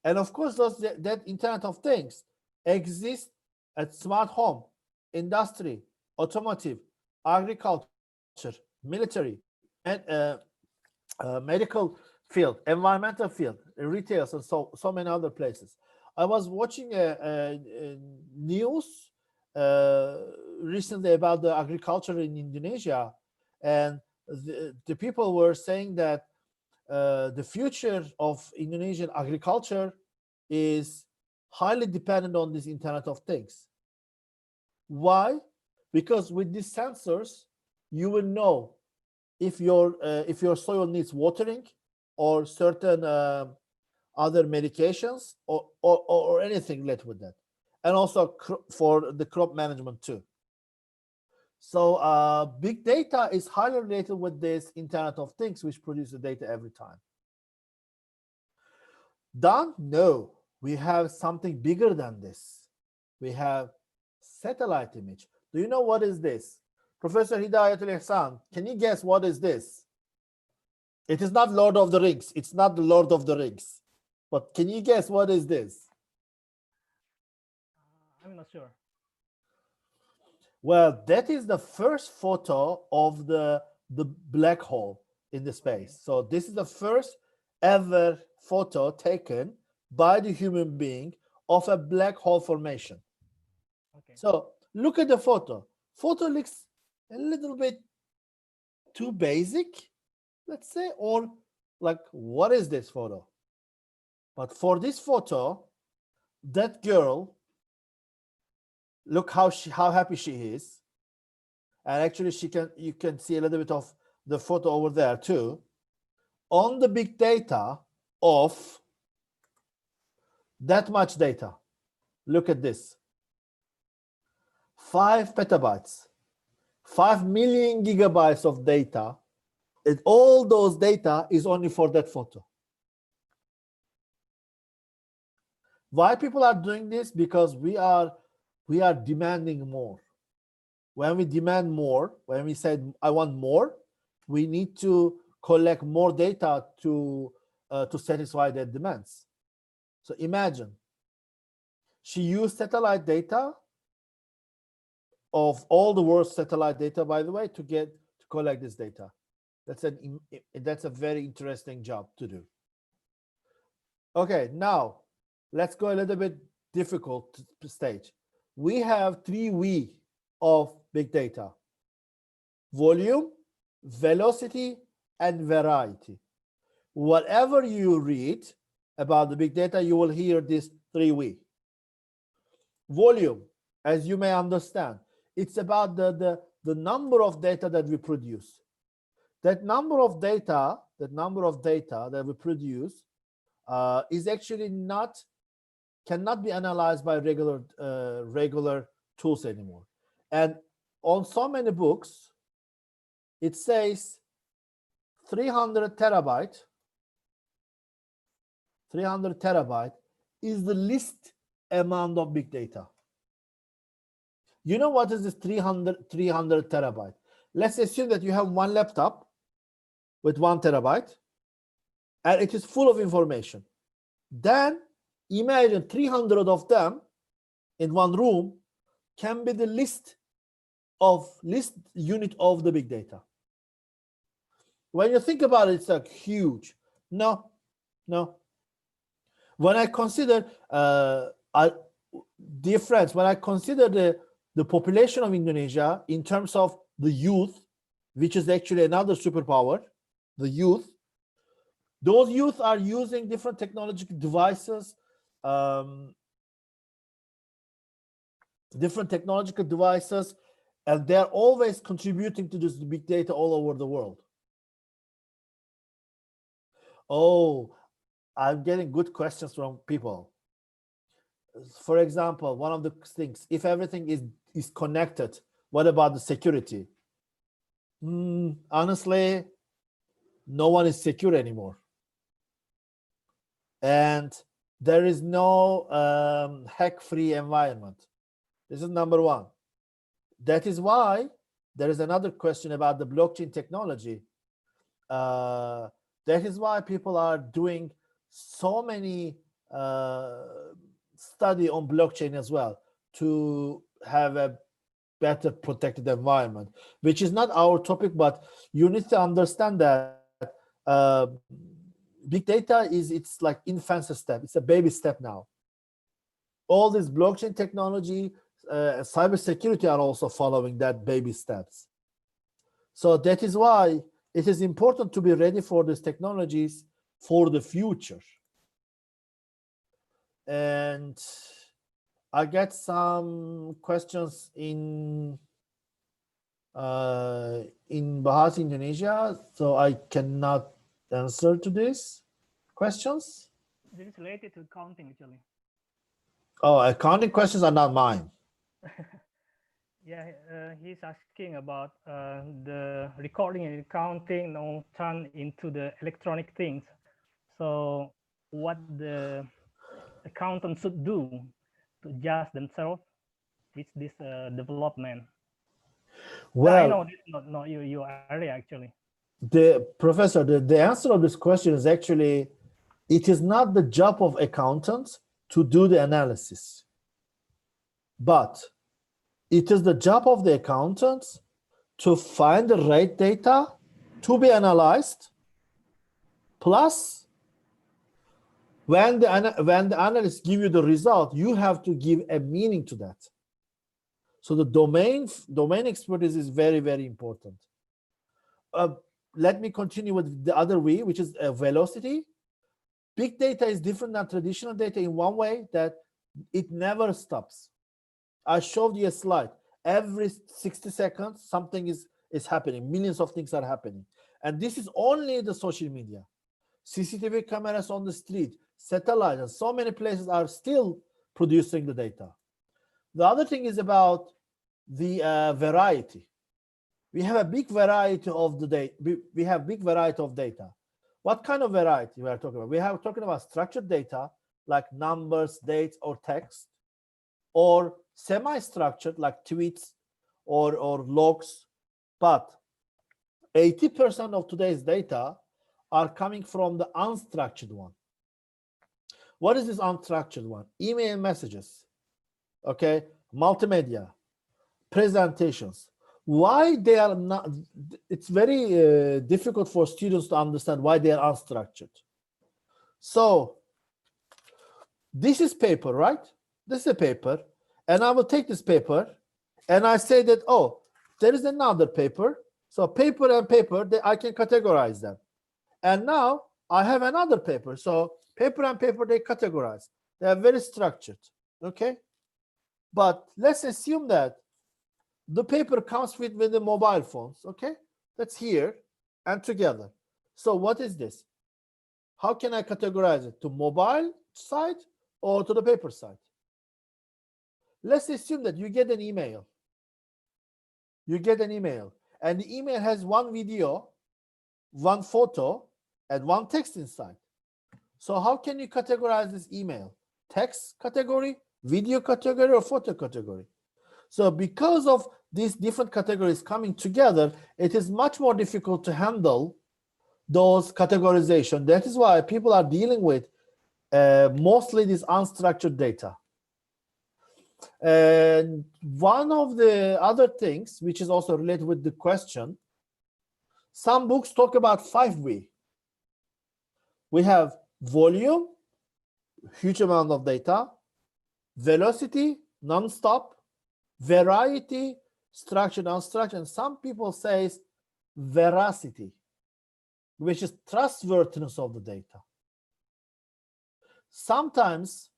And of course, that Internet of Things exists at smart home, industry, automotive, agriculture, military, and medical field, environmental field, retail, and so many other places. I was watching a news recently about the agriculture in Indonesia, and the people were saying that the future of Indonesian agriculture is highly dependent on this Internet of Things. Why? Because with these sensors, you will know if your soil needs watering or certain other medications or anything related with that, and also for the crop management too. So big data is highly related with this Internet of Things, which produces data every time. Done? No, we have something bigger than this. We have satellite image. Do you know what is this? Professor Hidayatul Ihsan, can you guess what is this? It is not Lord of the Rings. It's not the Lord of the Rings. But can you guess what is this? I'm not sure. Well, that is the first photo of the black hole in the space. So this is the first ever photo taken by the human being of a black hole formation. Okay. So look at the photo. Photo looks a little bit too basic, let's say, or like, what is this photo? But for this photo, that girl, look how happy she is. And actually you can see a little bit of the photo over there too. On the big data of that much data, look at this. 5 petabytes, 5 million gigabytes of data, and all those data is only for that photo. Why people are doing this? Because we are demanding more. When we demand more, when we say I want more, we need to collect more data to satisfy their demands. So imagine, she used satellite data of all the world's satellite data, by the way, to collect this data. That's a very interesting job to do. Okay, now let's go a little bit difficult stage. We have 3 V of big data: volume, velocity, and variety. Whatever you read about the big data, you will hear this 3 V. Volume, as you may understand, it's about the number of data that we produce. That number of data that we produce is actually cannot be analyzed by regular tools anymore. And on so many books, it says 300 terabyte is the least amount of big data. You know what is this 300 terabyte? Let's assume that you have one laptop with 1 terabyte and it is full of information. Then imagine 300 of them in one room can be the least unit of the big data. When you think about it, it's like huge. No. When I consider dear friends, when I consider the population of Indonesia in terms of the youth, which is actually another superpower, the youth, those youth are using different technological devices, and they're always contributing to this big data all over the world. Oh, I'm getting good questions from people. For example, one of the things, if everything is connected, what about the security? Honestly, no one is secure anymore. And there is no hack-free environment. This is number one. That is why there is another question about the blockchain technology. That is why people are doing so many study on blockchain as well, to have a better protected environment, which is not our topic, but you need to understand that big data it's like infancy step. It's a baby step now. All this blockchain technology cybersecurity are also following that baby steps. So that is why it is important to be ready for these technologies for the future. And I get some questions in Bahasa Indonesia, so I cannot answer to these questions. This is related to accounting, actually. Oh, accounting questions are not mine. Yeah, he's asking about the recording and accounting now turn into the electronic things. So what the accountant should do to adjust themselves with this development? Well, I know this not your area, actually. The professor, the answer of this question is actually, it is not the job of accountants to do the analysis, but it is the job of the accountants to find the right data to be analyzed. Plus, when the analysts give you the result, you have to give a meaning to that. So the domain expertise is very, very important. Let me continue with the other way, which is velocity. Big data is different than traditional data in one way, that it never stops. I showed you a slide. Every 60 seconds, something is happening. Millions of things are happening. And this is only the social media. CCTV cameras on the street, satellite, and so many places are still producing the data. The other thing is about the variety. We have a big variety of the data. We have big variety of data. What kind of variety we are talking about? We are talking about structured data like numbers, dates, or text, or semi-structured like tweets or logs. But 80% of today's data are coming from the unstructured one. What is this unstructured one? Email messages, okay, multimedia, presentations. Why they are not, it's very difficult for students to understand why they are unstructured. So this is paper, right? This is a paper, and I will take this paper and I say that, oh, there is another paper. So paper and paper, I can categorize them. And now I have another paper. So paper and paper, they categorize. They are very structured, okay? But let's assume that the paper comes with the mobile phones, okay? That's here and together. So what is this? How can I categorize it? To mobile side or to the paper side? Let's assume that you get an email. You get an email, and the email has one video, one photo, and one text inside. So how can you categorize this email? Text category, video category, or photo category? So because of these different categories coming together, it is much more difficult to handle those categorization. That is why people are dealing with mostly this unstructured data. And one of the other things, which is also related with the question, some books talk about 5V. We have volume, huge amount of data, velocity, non-stop, variety, structured, unstructured, and some people say veracity, which is trustworthiness of the data. Sometimes,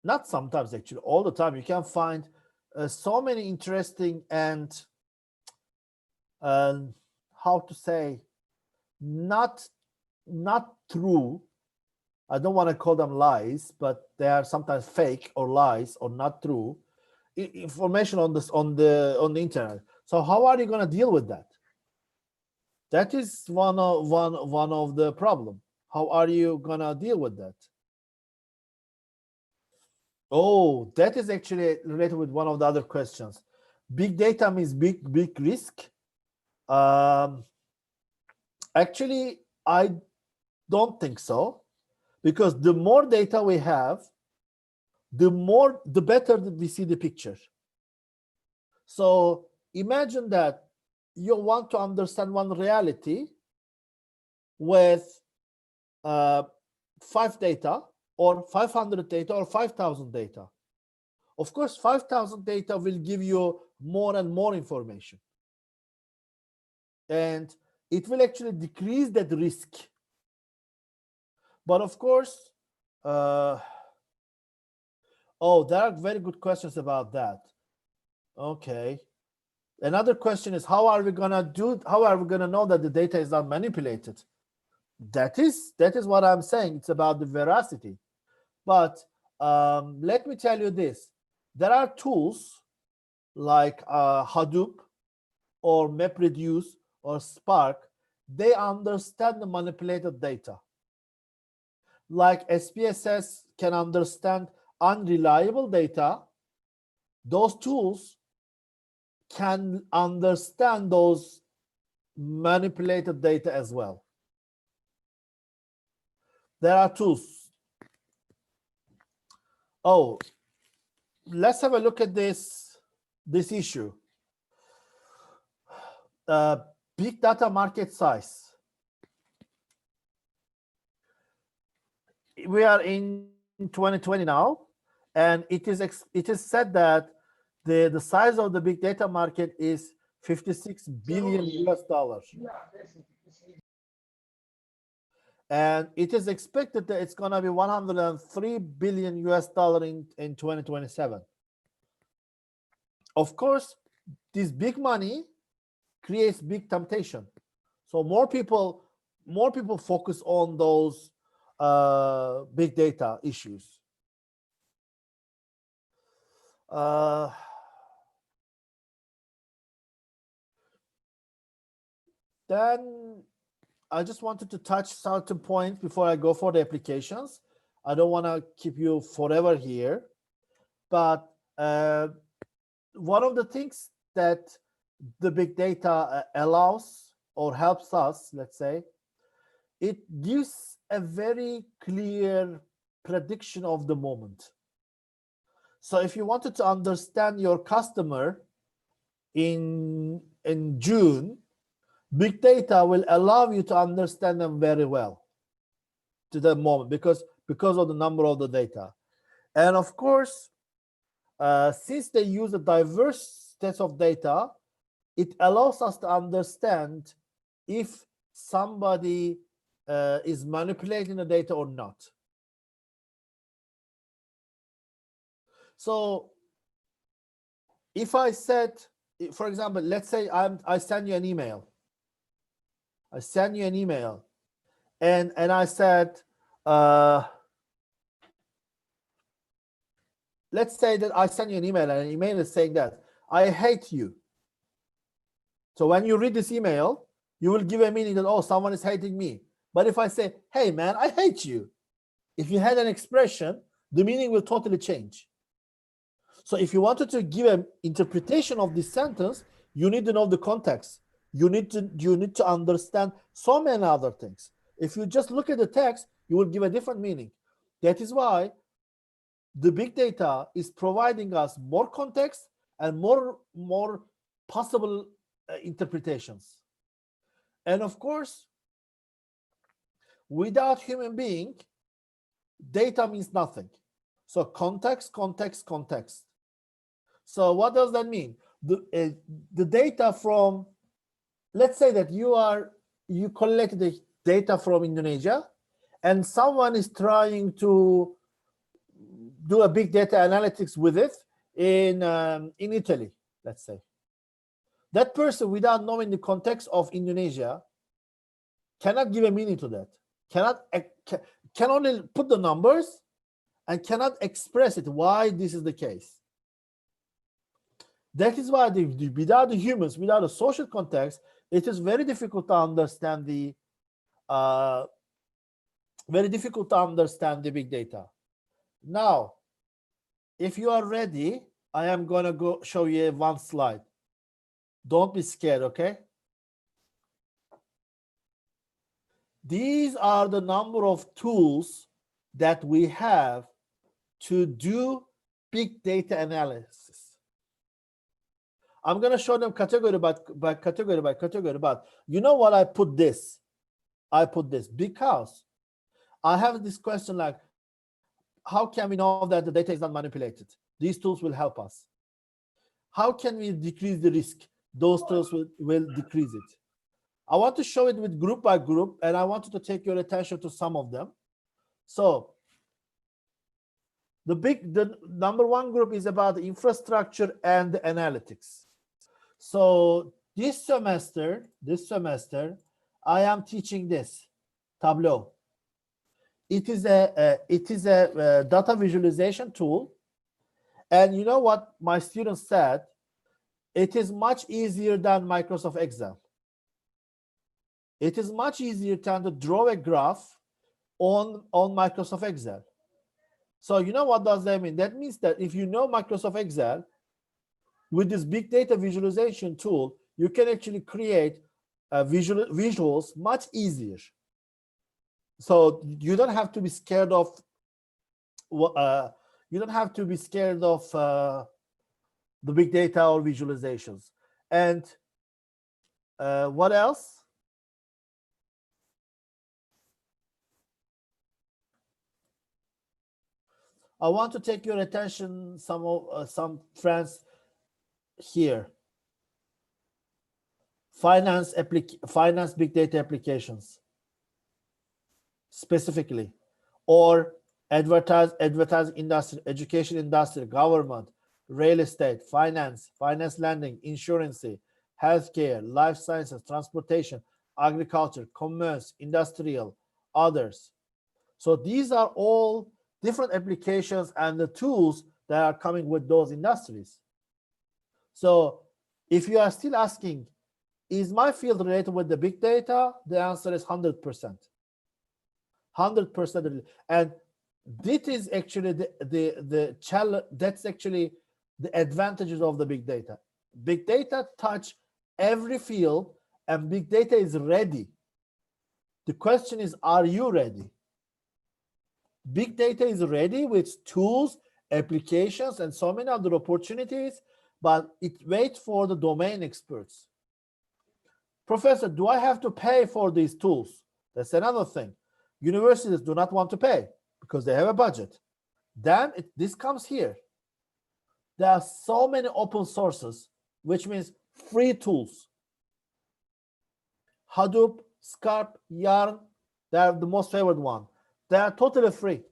not sometimes actually, all the time, you can find so many interesting and how to say, not true. I don't want to call them lies, but they are sometimes fake or lies or not true information on the internet. So how are you going to deal with that? That is one of the problem. How are you going to deal with that? Oh, that is actually related with one of the other questions. Big data means big risk. Actually, I don't think so, because the more data we have, the better we see the picture. So imagine that you want to understand one reality with 5 data or 500 data or 5,000 data. Of course, 5,000 data will give you more and more information. And it will actually decrease that risk. But of course, oh, there are very good questions about that. Okay. Another question is, how are we gonna know that the data is not manipulated? That is what I'm saying. It's about the veracity. But let me tell you this. There are tools like Hadoop or MapReduce or Spark. They understand the manipulated data. Like SPSS can understand unreliable data. Those tools can understand those manipulated data as well. There are tools. Oh, let's have a look at this issue. Big data market size. We are in 2020 now, and it is said that the size of the big data market is $56 billion US. And it is expected that it's going to be $103 billion US in 2027. Of course, this big money creates big temptation. So more people focus on those big data issues. Then I just wanted to touch certain points before I go for the applications. I don't want to keep you forever here, but one of the things that the big data allows or helps us, let's say, it gives a very clear prediction of the moment. So if you wanted to understand your customer in June, big data will allow you to understand them very well to the moment because of the number of the data. And of course, since they use a diverse set of data, it allows us to understand if somebody is manipulating the data or not. So if I said, for example, let's say I send you an email. I send you an email, and I said, let's say that I send you an email, and an email is saying that I hate you. So when you read this email, you will give a meaning that, oh, someone is hating me. But if I say, hey man, I hate you, if you had an expression, the meaning will totally change. So if you wanted to give an interpretation of this sentence, you need to know the context. You need to understand so many other things. If you just look at the text, you will give a different meaning. That is why the big data is providing us more context and more possible interpretations. And of course, without human being, data means nothing. So context, context, context. So what does that mean? The data from, let's say that you collect the data from Indonesia, and someone is trying to do a big data analytics with it in Italy, let's say. That person, without knowing the context of Indonesia, cannot give a meaning to that. Can only put the numbers and cannot express it why this is the case. That is why without the humans, without the social context, it is very difficult to understand the big data. Now, if you are ready, I am gonna go show you one slide. Don't be scared, okay? These are the number of tools that we have to do big data analysis. I'm going to show them category by category by category, but you know what I put this? I put this because I have this question like, how can we know that the data is not manipulated? These tools will help us. How can we decrease the risk? Those tools will decrease it. I want to show it with group by group, and I wanted to take your attention to some of them. So the number one group is about the infrastructure and the analytics. So this semester, I am teaching this Tableau. It is a data visualization tool, and you know what my students said? It is much easier than Microsoft Excel. It is much easier than to draw a graph on Microsoft Excel. So you know what does that mean? That means that if you know Microsoft Excel, with this big data visualization tool, you can actually create visuals much easier. So you don't have to be scared of the big data or visualizations. And what else? I want to take your attention, some friends here. Finance big data applications specifically, or advertising industry, education industry, government, real estate, finance lending, insurance, healthcare, life sciences, transportation, agriculture, commerce, industrial, others. So these are all different applications and the tools that are coming with those industries. So if you are still asking, is my field related with the big data? The answer is 100%. 100%. And this is actually the challenge. That's actually the advantages of the big data. Big data touch every field, and big data is ready. The question is, are you ready? Big data is ready with tools, applications, and so many other opportunities, but it waits for the domain experts. Professor, do I have to pay for these tools? That's another thing. Universities do not want to pay because they have a budget. Then this comes here. There are so many open sources, which means free tools. Hadoop, Scarp, Yarn, they are the most favored one. They are totally free.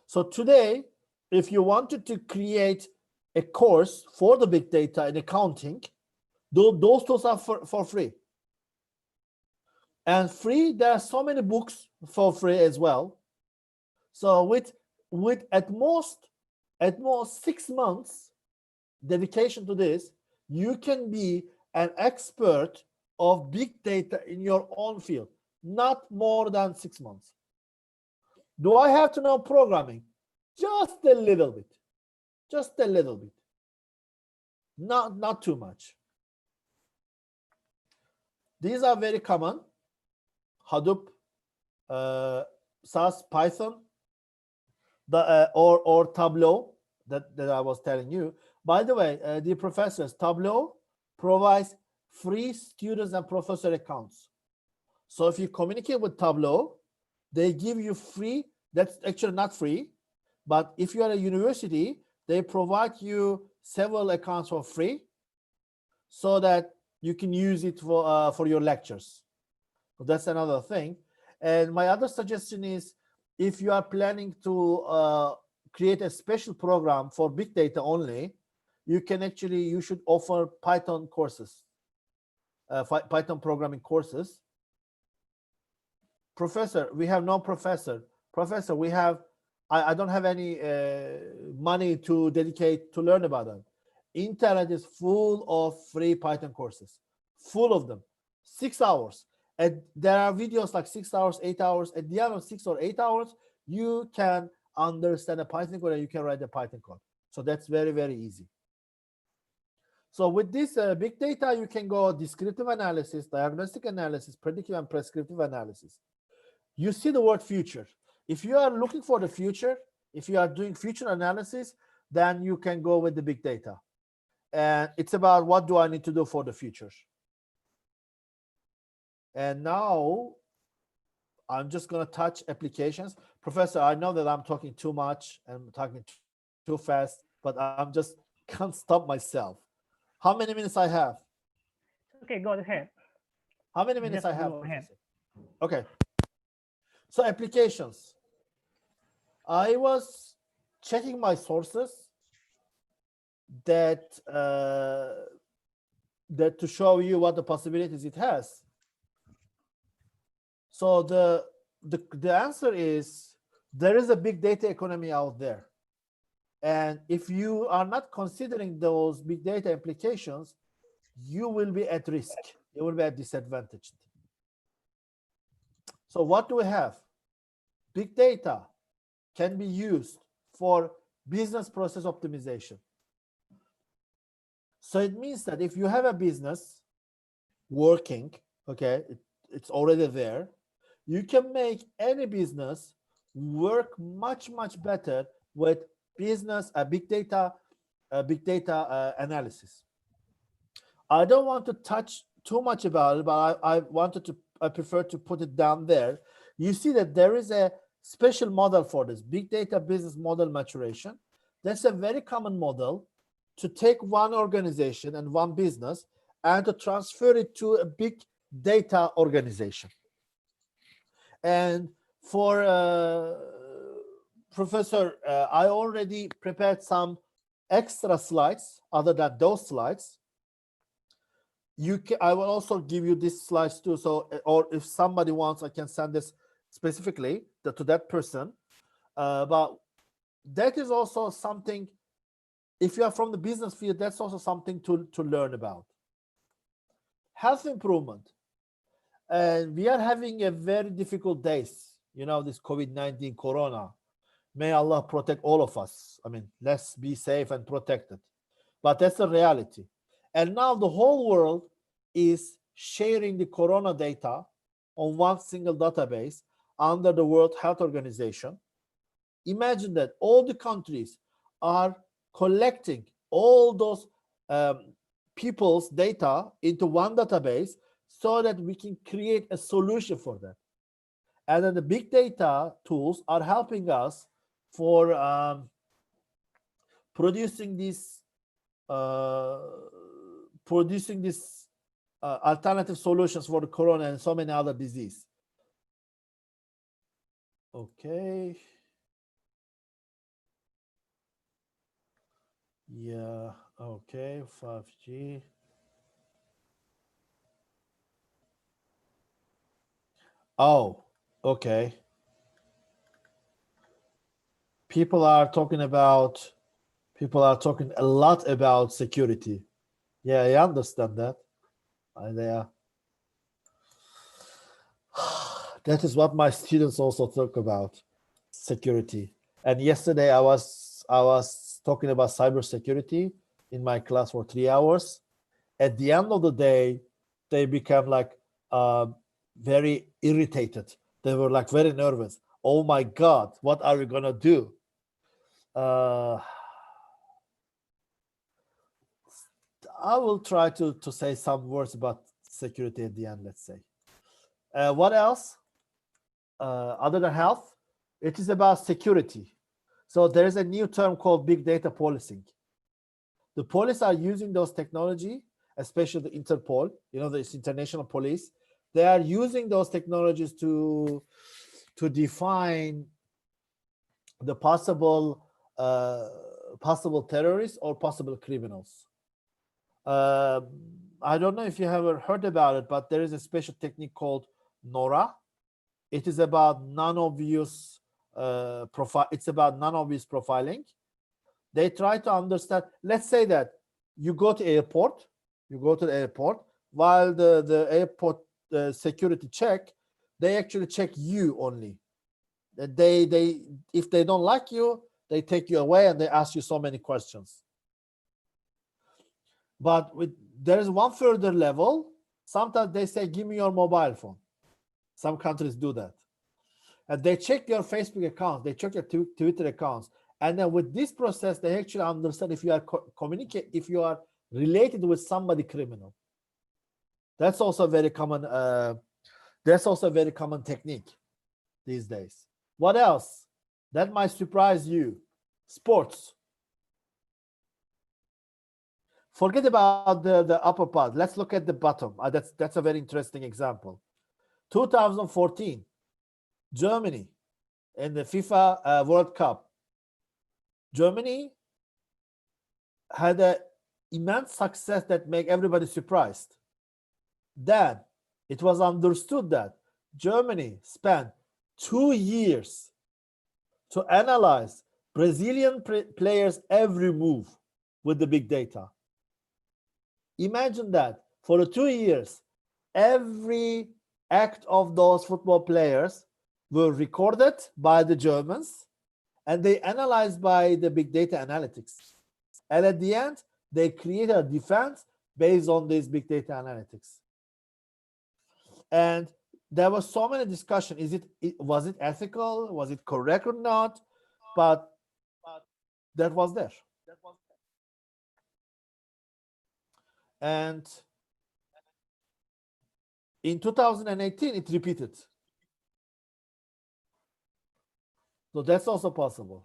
So today, if you wanted to create a course for the big data in accounting, those tools are for free. And free, there are so many books for free as well. So with at most 6 months dedication to this, you can be an expert of big data in your own field, not more than 6 months. Do I have to know programming? Just a little bit. Just a little bit. Not too much. These are very common. Hadoop, SAS, Python, or Tableau that I was telling you. By the way, dear professors, Tableau provides free students and professor accounts. So if you communicate with Tableau, they give you free. That's actually not free, but if you are a university, they provide you several accounts for free, so that you can use it for your lectures. So that's another thing. And my other suggestion is, if you are planning to create a special program for big data only, you should offer Python courses, Python programming courses. Professor, we have no professor. Professor, I don't have any money to dedicate to learn about them. Internet is full of free Python courses, full of them, 6 hours. And there are videos like 6 hours, 8 hours. At the end of 6 or 8 hours, you can understand a Python code and you can write a Python code. So that's very, very easy. So with this big data, you can go descriptive analysis, diagnostic analysis, predictive and prescriptive analysis. You see the word future. If you are looking for the future, if you are doing future analysis, then you can go with the big data. And it's about, what do I need to do for the future? And now I'm just going to touch applications. Professor, I know that I'm talking too much and talking too fast, but I'm just can't stop myself. How many minutes I have? Okay, go ahead. How many minutes Just I have? go ahead. Okay. So applications. I was checking my sources that that to show you what the possibilities it has. So the answer is there is a big data economy out there. And if you are not considering those big data implications, you will be at risk. You will be at disadvantage. So what do we have? Big data can be used for business process optimization. So it means that if you have a business working, okay, it's already there, you can make any business work much better with business big data analysis. I don't want to touch too much about it, but I prefer to put it down there. You see that there is a special model for this, big data business model maturation. That's a very common model to take one organization and one business and to transfer it to a big data organization. And for Professor, I already prepared some extra slides other than those slides. I will also give you these slides too. So, or if somebody wants, I can send this specifically to that person. But that is also something, if you are from the business field, that's also something to learn about. Health improvement. And we are having a very difficult days, you know, this COVID-19 corona. May Allah protect all of us. I mean, let's be safe and protected. But that's the reality. And now the whole world is sharing the corona data on one single database under the World Health Organization. Imagine that all the countries are collecting all those people's data into one database so that we can create a solution for that. And then the big data tools are helping us for producing these alternative solutions for the corona and so many other diseases. Okay. Yeah, okay, 5G. Oh, okay. People are talking a lot about security. Yeah, I understand that. That is what my students also talk about, security. And yesterday I was talking about cybersecurity in my class for 3 hours. At the end of the day, they become like very irritated. They were like very nervous. Oh my God, what are we gonna do? I will try to say some words about security at the end, let's say. What else? Other than health, it is about security. So there is a new term called big data policing. The police are using those technology, especially the Interpol, you know, this international police. They are using those technologies to define the possible terrorists or possible criminals. I don't know if you have ever heard about it, but there is a special technique called NORA. It is about non-obvious profile. It's about non-obvious profiling. They try to understand. Let's say that you go to the airport while the airport security check, they actually check you only. They if they don't like you, they take you away and they ask you so many questions. But there is one further level. Sometimes they say, give me your mobile phone. Some countries do that. And they check your Facebook accounts, they check your Twitter accounts. And then with this process, they actually understand if you are if you are related with somebody criminal. That's also a very common technique these days. What else? That might surprise you. Sports. Forget about the upper part. Let's look at the bottom. That's a very interesting example. 2014, Germany in the FIFA World Cup. Germany had an immense success that made everybody surprised. Then it was understood that Germany spent 2 years to analyze Brazilian players' every move with the big data. Imagine that for the 2 years, every act of those football players were recorded by the Germans and they analyzed by the big data analytics. And at the end, they created a defense based on this big data analytics. And there was so many discussion. Was it ethical? Was it correct or not? But that was there. And in 2018, it repeated. So that's also possible.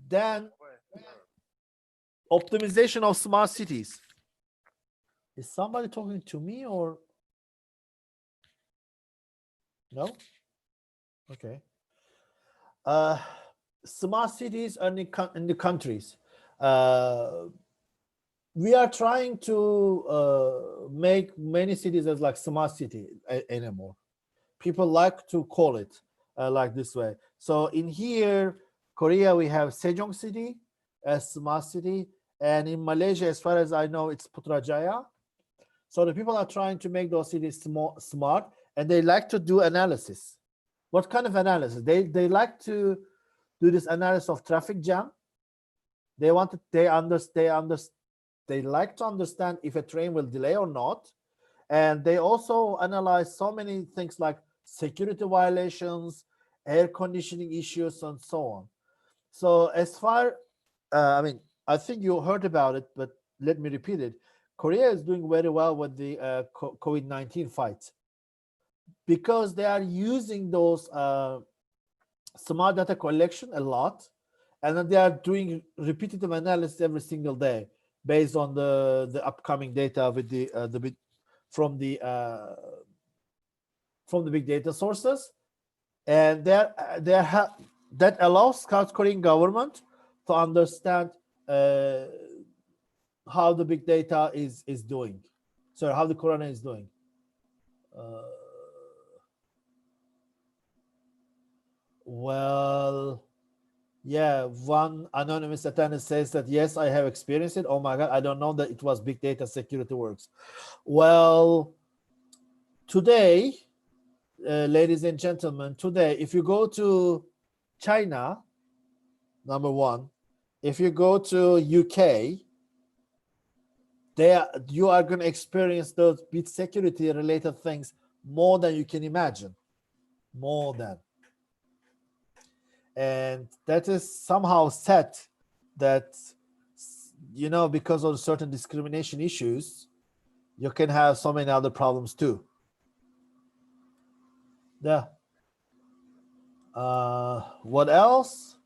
Then optimization of smart cities. Is somebody talking to me or no? Okay. Smart cities are in the countries. We are trying to make many cities as like smart city anymore. People like to call it like this way. So in here, Korea, we have Sejong City as smart city. And in Malaysia, as far as I know, it's Putrajaya. So the people are trying to make those cities smart, and they like to do analysis. What kind of analysis? They like to do this analysis of traffic jam. They like to understand if a train will delay or not. And they also analyze so many things like security violations, air conditioning issues, and so on. So as far, I think you heard about it, but let me repeat it. Korea is doing very well with the COVID-19 fight because they are using those smart data collection a lot, and then they are doing repetitive analysis every single day based on the upcoming data with from the big data sources, and that allows South Korean government to understand how the big data is doing. So how the corona is doing. Well, yeah, one anonymous attendant says that, yes, I have experienced it. Oh my God, I don't know that it was big data security works. Well, today, ladies and gentlemen, today, if you go to China, number one, if you go to UK, you are going to experience those bit security related things more than you can imagine, more than. And that is somehow set that, because of certain discrimination issues, you can have so many other problems too. Yeah. What else?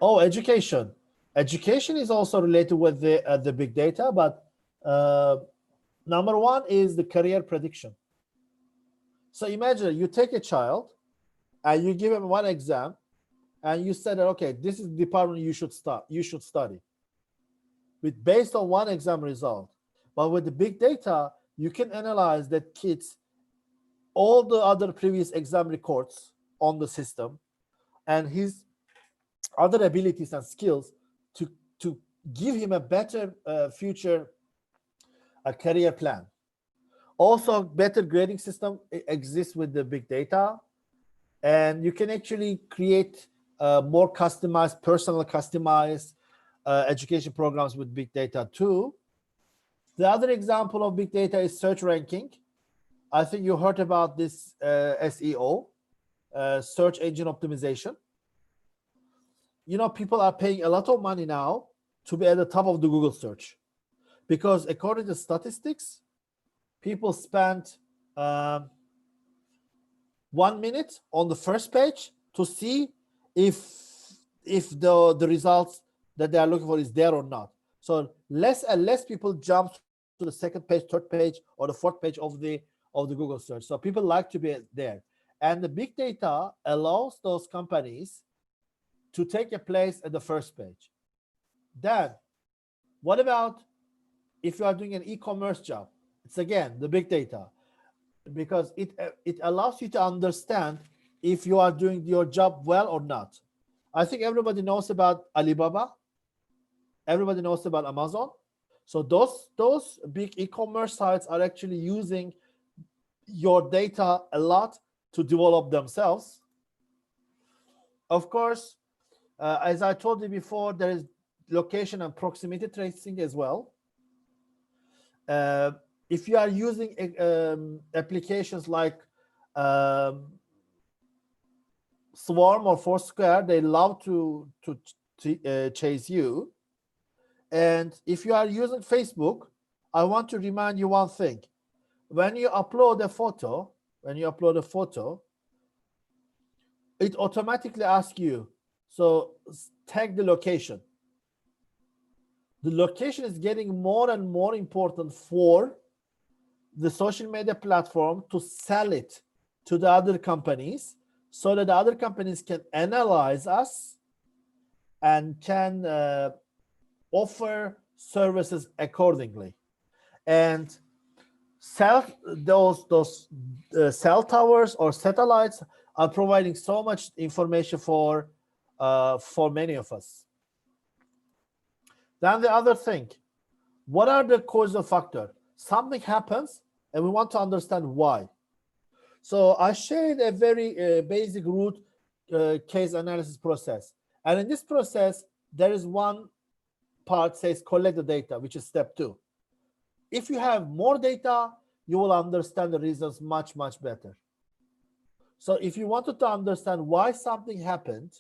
Oh, education. Education is also related with the big data, but number one is the career prediction. So imagine you take a child and you give him one exam and you said that, okay, this is the department you should study based on one exam result. But with the big data, you can analyze that kids, all the other previous exam records on the system and his other abilities and skills to give him a better future career plan. Also, better grading system exists with the big data, and you can actually create more customized, personal customized education programs with big data too. The other example of big data is search ranking. I think you heard about this SEO, search engine optimization. People are paying a lot of money now to be at the top of the Google search, because according to statistics, people spend 1 minute on the first page to see if the results that they are looking for is there or not. So less and less people jump to the second page, third page, or the fourth page of the Google search. So people like to be there. And the big data allows those companies to take a place at the first page. Then, what about if you are doing an e-commerce job? It's again the big data, because it allows you to understand if you are doing your job well or not. I think everybody knows about Alibaba. Everybody knows about Amazon. So those big e-commerce sites are actually using your data a lot to develop themselves. Of course, as I told you before, there is location and proximity tracing as well. If you are using applications like Swarm or Foursquare, they love to chase you. And if you are using Facebook, I want to remind you one thing. When you upload a photo, it automatically asks you, so tag the location. The location is getting more and more important for the social media platform to sell it to the other companies, so that the other companies can analyze us and can offer services accordingly. And those cell towers or satellites are providing so much information for many of us. Then the other thing, what are the causal factors? Something happens and we want to understand why. So I shared a very basic root case analysis process. And in this process, there is one part says collect the data, which is step 2. If you have more data, you will understand the reasons much, much better. So if you wanted to understand why something happened,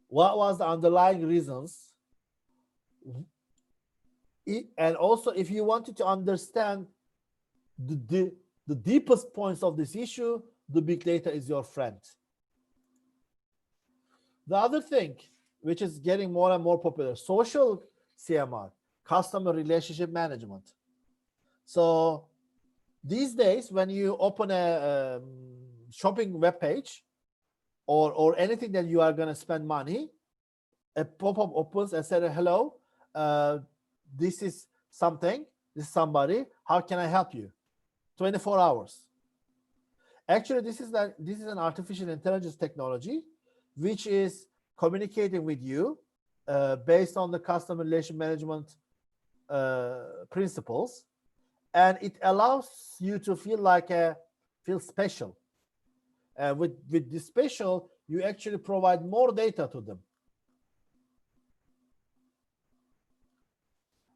what was the underlying reasons, and also if you wanted to understand the deepest points of this issue, the big data is your friend. The other thing, which is getting more and more popular, social CMR, customer relationship management. So these days, when you open a shopping web page or anything that you are going to spend money, a pop-up opens and says, hello, this is something, this is somebody, how can I help you? 24 hours. Actually, this is an artificial intelligence technology which is communicating with you based on the customer relation management principles, and it allows you to feel special. With this special, you actually provide more data to them.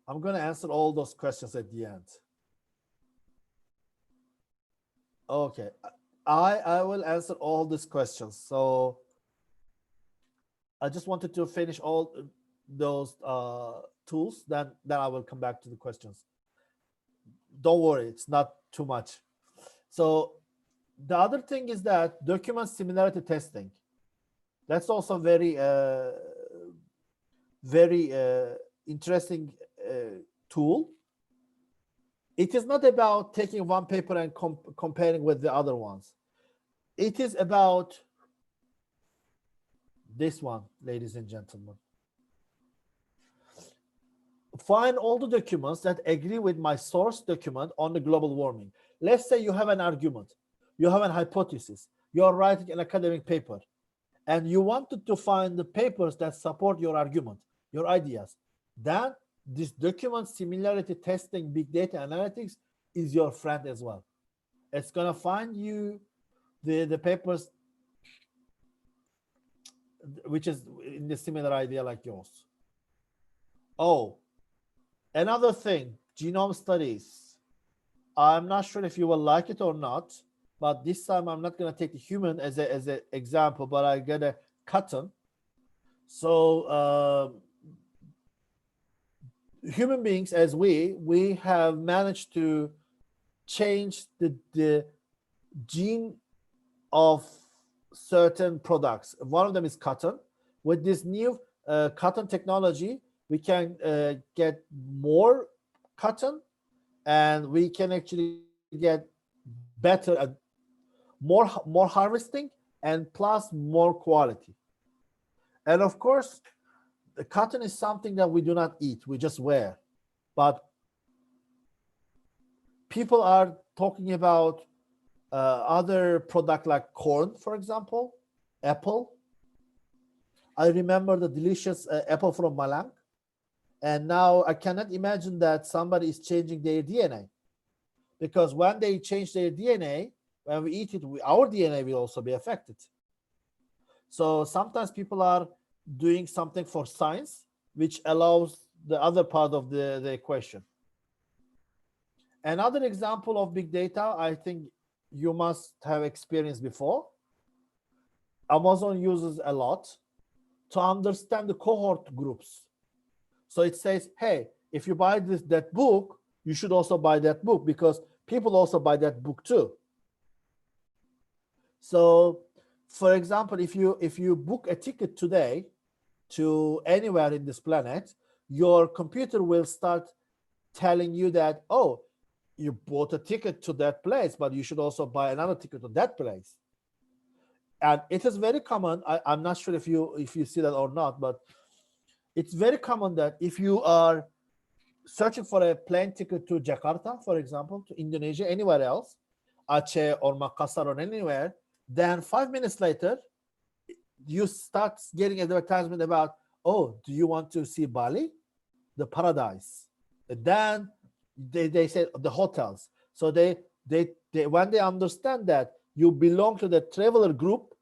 I'm going to answer all those questions at the end. Okay, I will answer all these questions. So I just wanted to finish all those tools, then I will come back to the questions. Don't worry, it's not too much. So the other thing is that document similarity testing. That's also very interesting tool. It is not about taking one paper and comparing with the other ones. It is about this one, ladies and gentlemen. Find all the documents that agree with my source document on the global warming. Let's say you have an argument, you have an hypothesis, you're writing an academic paper, and you wanted to find the papers that support your argument, your ideas. Then this document similarity testing, big data analytics is your friend as well. It's gonna find you the papers which is in the similar idea like yours. Oh, another thing, genome studies. I'm not sure if you will like it or not, but this time I'm not going to take the human as an example, but I get a cotton. So human beings, as we have managed to change the gene of certain products. One of them is cotton. With this new cotton technology, we can get more cotton, and we can actually get better, more harvesting, and plus more quality. And of course, the cotton is something that we do not eat, we just wear. But people are talking about other product like corn, for example, apple. I remember the delicious apple from Malang. And now I cannot imagine that somebody is changing their DNA. Because when they change their DNA, when we eat it, our DNA will also be affected. So sometimes people are doing something for science, which allows the other part of the equation. Another example of big data, I think you must have experienced before. Amazon uses a lot to understand the cohort groups. So it says, hey, if you buy that book, you should also buy that book because people also buy that book too. So, for example, if you book a ticket today to anywhere in this planet, your computer will start telling you that, oh, you bought a ticket to that place, but you should also buy another ticket to that place. And it is very common. I'm not sure if you see that or not, but it's very common that if you are searching for a plane ticket to Jakarta, for example, to Indonesia, anywhere else, Aceh or Makassar or anywhere, then 5 minutes later, you start getting advertisement about, oh, do you want to see Bali, the paradise? And then they say the hotels. So they when they understand that you belong to the traveler group,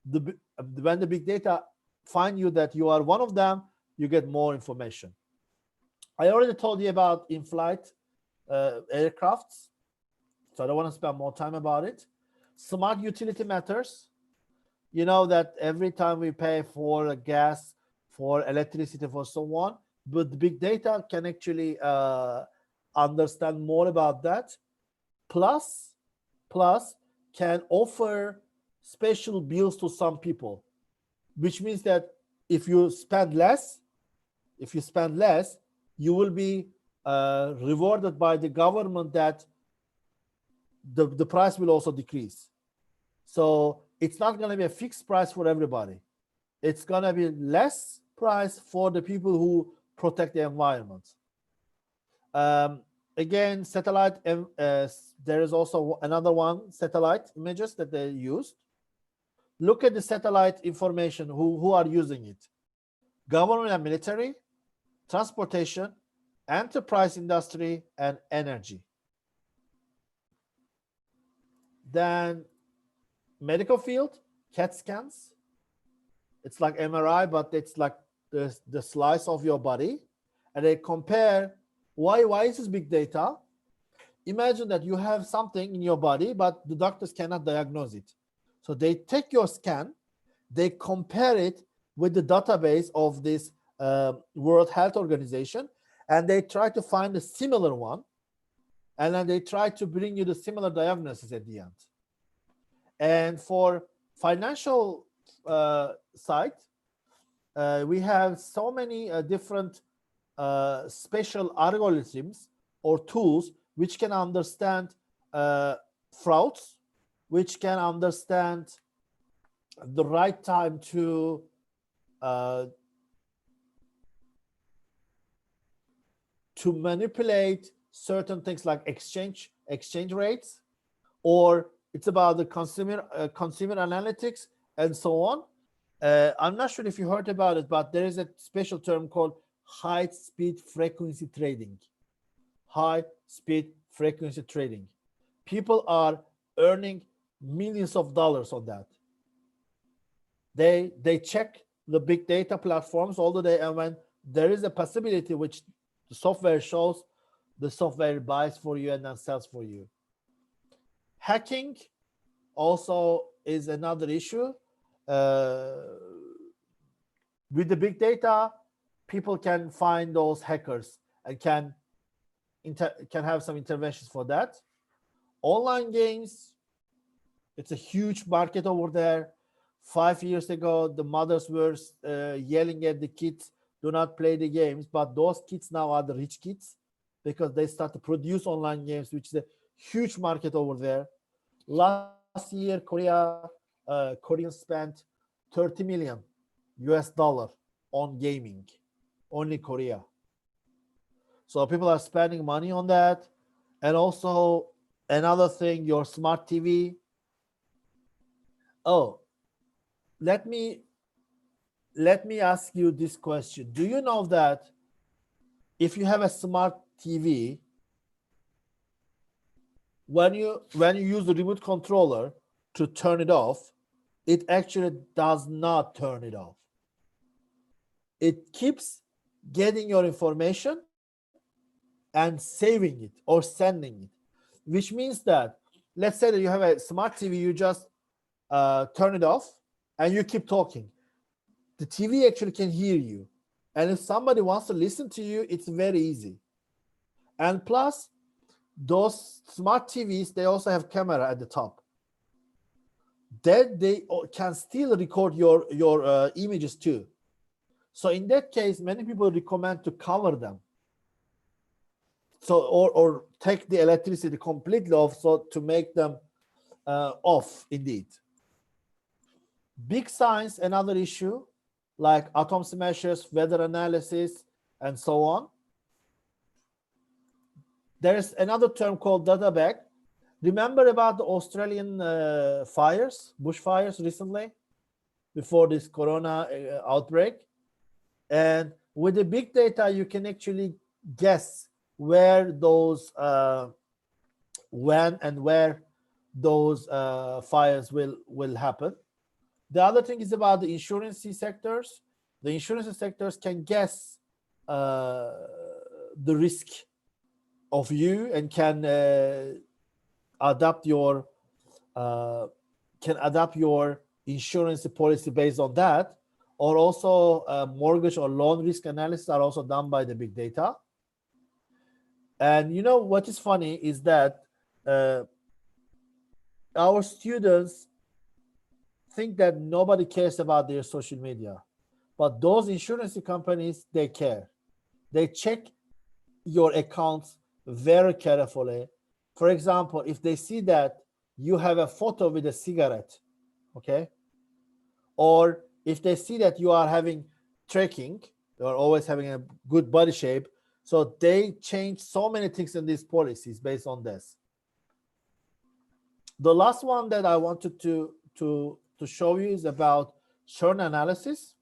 when the big data find you that you are one of them, you get more information. I already told you about in-flight aircrafts, so I don't want to spend more time about it. Smart utility matters. You know that every time we pay for gas, for electricity, for so on, but the big data can actually understand more about that. Plus can offer special bills to some people, which means that if you spend less, you will be rewarded by the government that the price will also decrease. So it's not going to be a fixed price for everybody. It's going to be less price for the people who protect the environment. Again, satellite, there is also another one, satellite images that they used. Look at the satellite information, who are using it. Government and military, transportation, enterprise industry, and energy. Then medical field, CAT scans. It's like MRI, but it's like the slice of your body. And they compare, why is this big data? Imagine that you have something in your body, but the doctors cannot diagnose it. So they take your scan, they compare it with the database of this World Health Organization, and they try to find a similar one, and then they try to bring you the similar diagnosis at the end. And for financial side, we have so many different special algorithms or tools which can understand frauds, which can understand the right time to manipulate certain things like exchange rates, or it's about the consumer analytics and so on. I'm not sure if you heard about it, but there is a special term called high-speed frequency trading. High-speed frequency trading. People are earning millions of dollars on that. They check the big data platforms all the day, and when there is a possibility which the software shows, the software buys for you and then sells for you. Hacking also is another issue. With the big data, people can find those hackers and can have some interventions for that. Online games, it's a huge market over there. 5 years ago, the mothers were yelling at the kids do not play the games, but those kids now are the rich kids because they start to produce online games, which is a huge market over there. Last year, Koreans spent 30 million US dollar on gaming, only Korea. So people are spending money on that. And also another thing, your smart TV. Oh, let me ask you this question. Do you know that if you have a smart TV, when you use the remote controller to turn it off, it actually does not turn it off. It keeps getting your information and saving it or sending it, which means that, let's say that you have a smart TV, you just turn it off and you keep talking. The TV actually can hear you. And if somebody wants to listen to you, it's very easy. And plus, those smart TVs, they also have camera at the top. That they can still record your images too. So in that case, many people recommend to cover them. So or take the electricity completely off, so to make them off indeed. Big science, another issue, like atom smashes, weather analysis, and so on. There's another term called data bag. Remember about the Australian fires, bushfires recently, before this corona outbreak? And with the big data, you can actually guess where those, when and where those fires will happen. The other thing is about the insurance sectors. The insurance sectors can guess the risk of you and can adapt your insurance policy based on that. Or also mortgage or loan risk analysis are also done by the big data. And you know what is funny is that our students think that nobody cares about their social media, but those insurance companies, they care. They check your accounts very carefully. For example, if they see that you have a photo with a cigarette, okay, or if they see that you are having trekking, you are always having a good body shape, so they change so many things in these policies based on this. The last one that I wanted to show you is about churn analysis.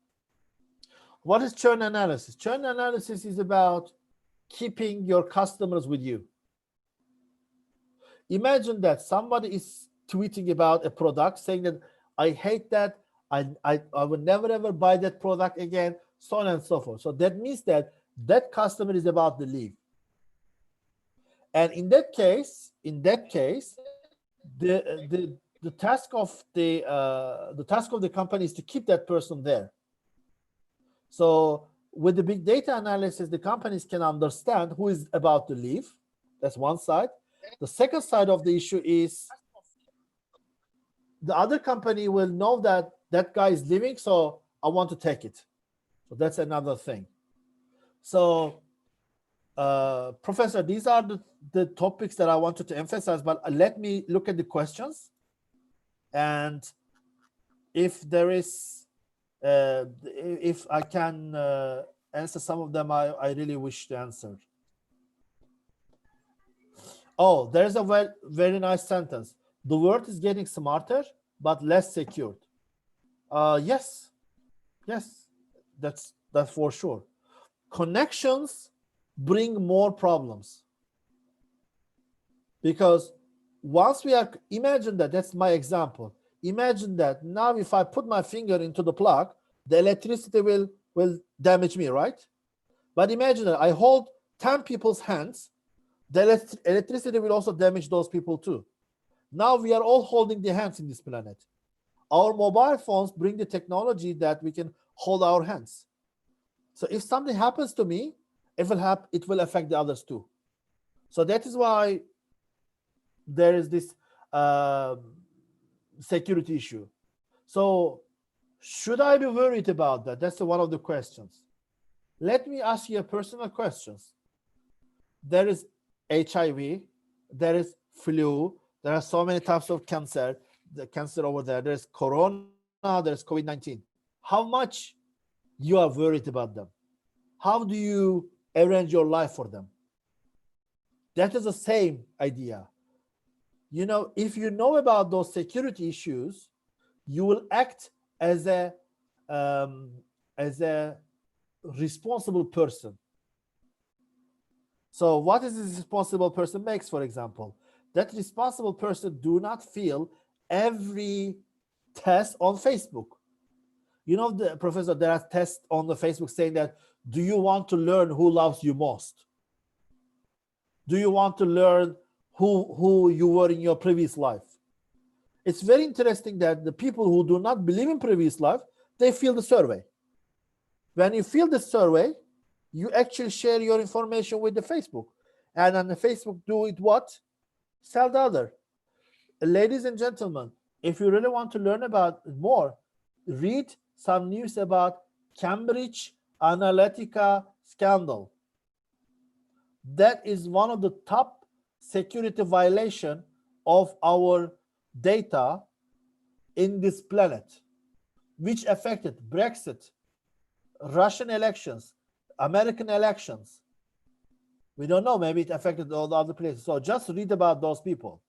What is churn analysis? Churn analysis is about keeping your customers with you. Imagine that somebody is tweeting about a product saying that I hate that, I will never ever buy that product again, so on and so forth. So that means that that customer is about to leave. And in that case, the task of the company is to keep that person there. So with the big data analysis, the companies can understand who is about to leave. That's one side. The second side of the issue is the other company will know that that guy is leaving, so I want to take it. So that's another thing. So Professor, these are the topics that I wanted to emphasize, but let me look at the questions. And if there is, if I can answer some of them, I really wish to answer. Oh, there's a very nice sentence. The world is getting smarter, but less secured. Yes, that's for sure. Connections bring more problems, because once we are, imagine that's my example. Imagine that now if I put my finger into the plug, the electricity will damage me, right? But imagine that I hold 10 people's hands, the electricity will also damage those people too. Now we are all holding the hands in this planet. Our mobile phones bring the technology that we can hold our hands. So if something happens to me, it will affect the others too. So that is why there is this security issue. So should I be worried about that? That's one of the questions. Let me ask you a personal questions. There is HIV, there is flu, there are so many types of cancer, the cancer over there, there's corona, there's COVID-19. How much you are worried about them? How do you arrange your life for them? That is the same idea. You know, if you know about those security issues, you will act as a responsible person. So what is this responsible person makes, for example? That responsible person do not feel every test on Facebook. You know, the professor, there are tests on the Facebook saying that, do you want to learn who loves you most? Do you want to learn who you were in your previous life? It's very interesting that the people who do not believe in previous life, they fill the survey. When you fill the survey, you actually share your information with the Facebook. And on the Facebook, do it what? Sell the other. Ladies and gentlemen, if you really want to learn about more, read some news about Cambridge Analytica scandal. That is one of the top security violation of our data in this planet, which affected Brexit, Russian elections, American elections. We don't know, maybe it affected all the other places. So just read about those people.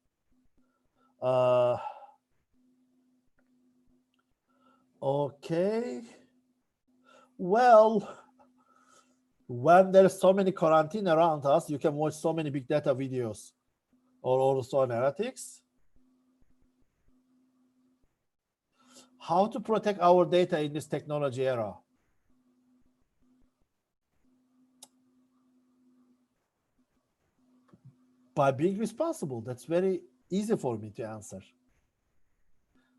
Okay. Well, when there's so many quarantine around us, you can watch so many big data videos or also analytics. How to protect our data in this technology era? By being responsible. That's very easy for me to answer.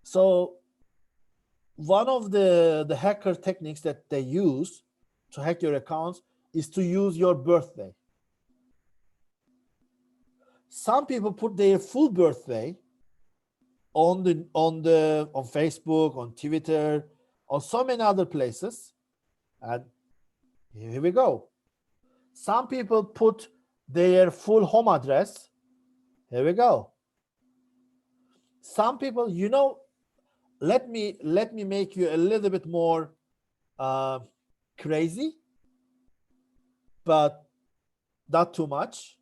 So one of the hacker techniques that they use to hack your accounts is to use your birthday. Some people put their full birthday on Facebook, on Twitter, on so many other places. And here we go. Some people put their full home address. Here we go. Some people, you know, let me make you a little bit more crazy, but not too much.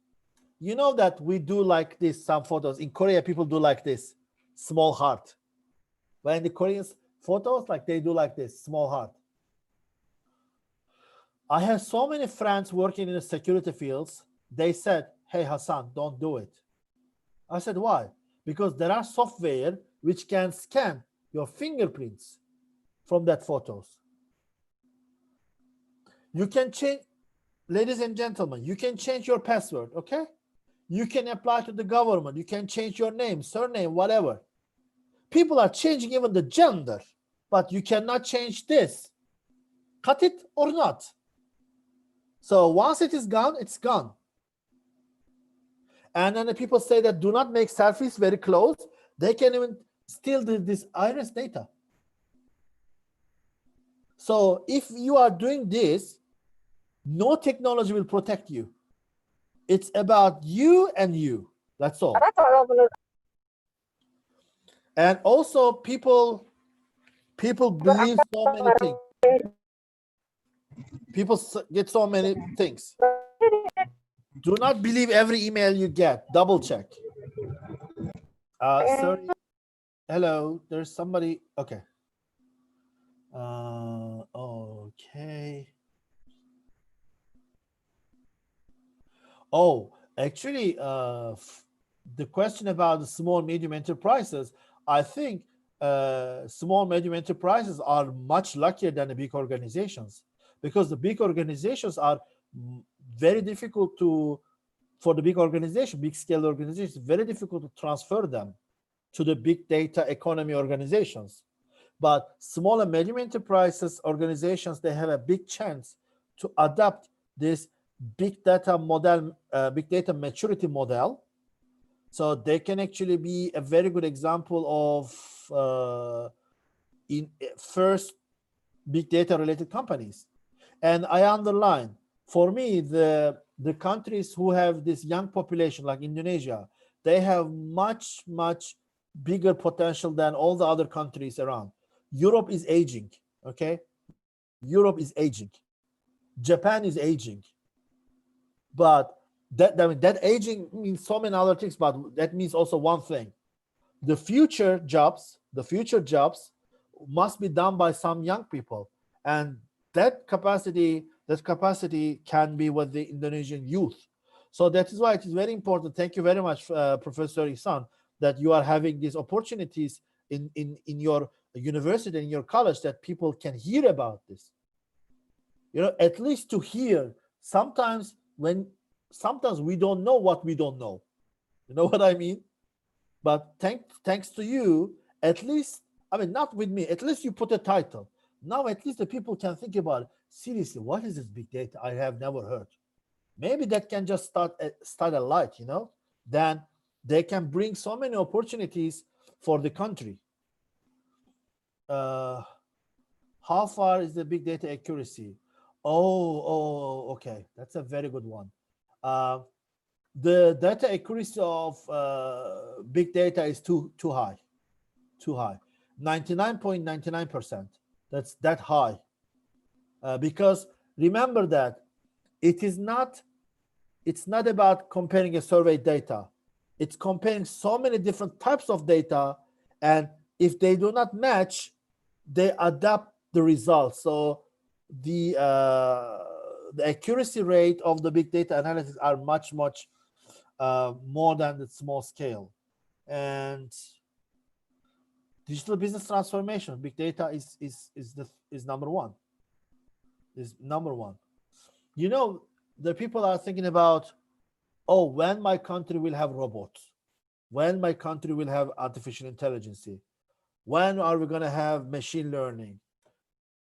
You know that we do like this, some photos. In Korea, people do like this, small heart. When the Koreans photos, like they do like this, small heart. I have so many friends working in the security fields. They said, hey, Hassan, don't do it. I said, why? Because there are software which can scan your fingerprints from that photos. You can change, ladies and gentlemen, you can change your password, okay? You can apply to the government. You can change your name, surname, whatever. People are changing even the gender, but you cannot change this. Cut it or not. So once it is gone, it's gone. And then the people say that do not make selfies very close. They can even steal this iris data. So if you are doing this, no technology will protect you. It's about you and you. That's all. And also people believe so many things. People get so many things. Do not believe every email you get. Double check. Sorry. Hello, there's somebody. Okay. Okay. Oh, actually, the question about the small, medium enterprises, I think small, medium enterprises are much luckier than the big organizations, because the big organizations are very difficult for the big organization, big scale organizations, very difficult to transfer them to the big data economy organizations. But small and medium enterprises organizations, they have a big chance to adapt this big data model, big data maturity model. So they can actually be a very good example of in first big data related companies. And I underline, for me, the countries who have this young population, like Indonesia, they have much bigger potential than all the other countries around. Europe is aging, okay? Europe is aging. Japan is aging. But that aging means so many other things, but that means also one thing. The future jobs must be done by some young people. And that capacity can be with the Indonesian youth. So that is why it is very important. Thank you very much, Professor Ihsan, that you are having these opportunities in your university, in your college, that people can hear about this. You know, at least to hear. Sometimes we don't know what we don't know. You know what I mean? But thanks to you, at least, I mean, not with me, at least you put a title. Now at least the people can think about, seriously, what is this big data? I have never heard. Maybe that can just start a light, you know? Then they can bring so many opportunities for the country. How far is the big data accuracy? Okay, that's a very good one. The data accuracy of big data is too high, 99.99%. That's that high, because remember that it's not about comparing a survey data. It's comparing so many different types of data, and if they do not match, they adapt the results. So the accuracy rate of the big data analysis are much more than the small scale. And digital business transformation, big data is number one. Is number one. You know, the people are thinking about, oh, when my country will have robots, when my country will have artificial intelligence, when are we going to have machine learning?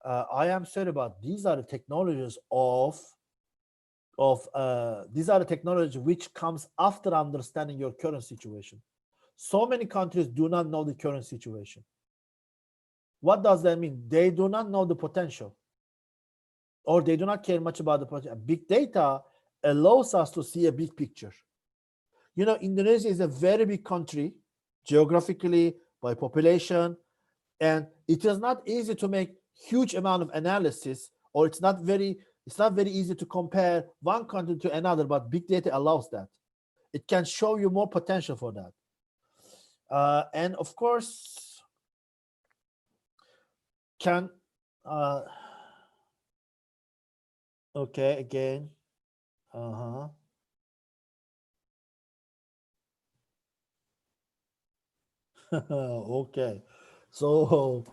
I am sorry about, these are the technologies these are the technologies which comes after understanding your current situation. So many countries do not know the current situation. What does that mean? They do not know the potential, or they do not care much about the potential. Big data allows us to see a big picture. You know, Indonesia is a very big country, geographically, by population, and it is not easy to make huge amount of analysis, or it's not very easy to compare one country to another, but big data allows that. It can show you more potential for that. And of course, okay, again, okay, so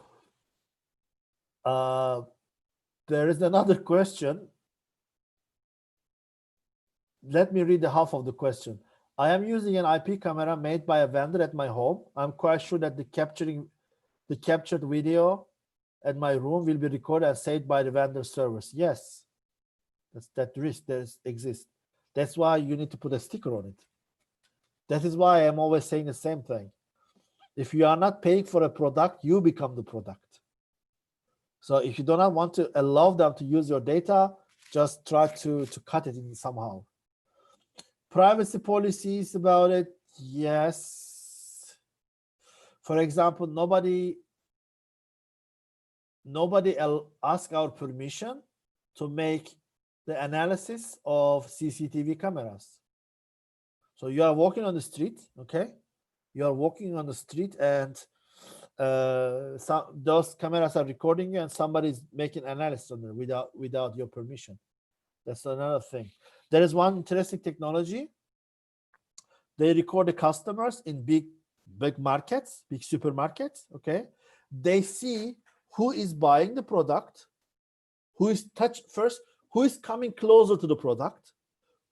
there is another question. Let me read the half of the question. I am using an IP camera made by a vendor at my home. I'm quite sure that the captured video at my room will be recorded and saved by the vendor servers. Yes, that risk exists. That's why you need to put a sticker on it. That is why I'm always saying the same thing. If you are not paying for a product, you become the product. So if you do not want to allow them to use your data, just try to cut it in somehow. Privacy policies about it, yes. For example, nobody asked our permission to make the analysis of CCTV cameras. So you are walking on the street, okay? You are walking on the street, and those cameras are recording you, and somebody is making analysis on them without your permission. That's another thing. There is one interesting technology. They record the customers in big markets, big supermarkets, okay? They see who is buying the product, who is coming closer to the product,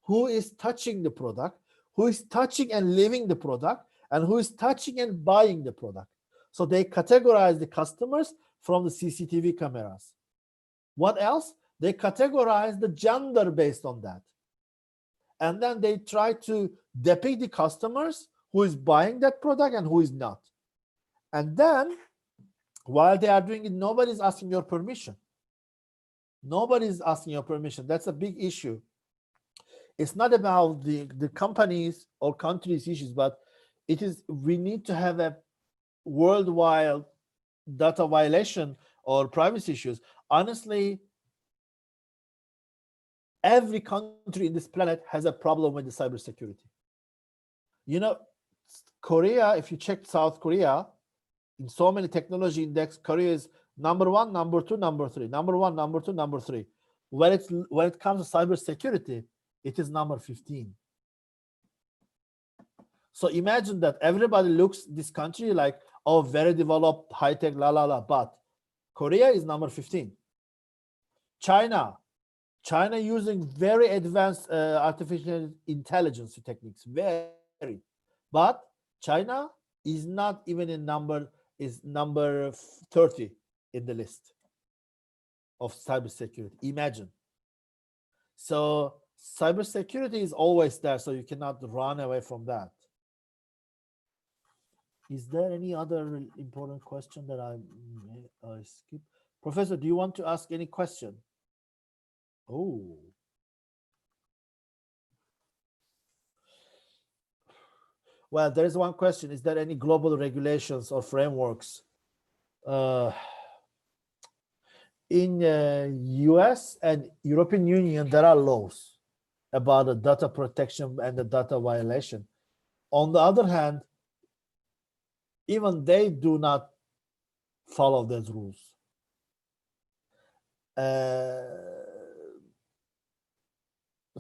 who is touching the product, who is touching and leaving the product, and who is touching and buying the product. So they categorize the customers from the CCTV cameras. What else? They categorize the gender based on that. And then they try to depict the customers who is buying that product and who is not. And then while they are doing it, nobody's asking your permission. Nobody's asking your permission. That's a big issue. It's not about the companies or countries' issues, but it is, we need to have a worldwide data violation or privacy issues. Honestly, every country in this planet has a problem with the cybersecurity. You know, Korea, if you check South Korea, in so many technology index, Korea is number 1, number 2, number 3, number 1, number 2, number 3. When it comes to cybersecurity, it is number 15. So imagine that everybody looks this country like, oh, very developed, high tech, la la la. But Korea is number 15. China using very advanced artificial intelligence techniques, very. But China is not even in number 30 in the list of cybersecurity. Imagine. So cybersecurity is always there, so you cannot run away from that. Is there any other important question that I skip? Professor, do you want to ask any question? Oh. Well, there is one question. Is there any global regulations or frameworks? In US and European Union, there are laws about the data protection and the data violation. On the other hand, even they do not follow those rules.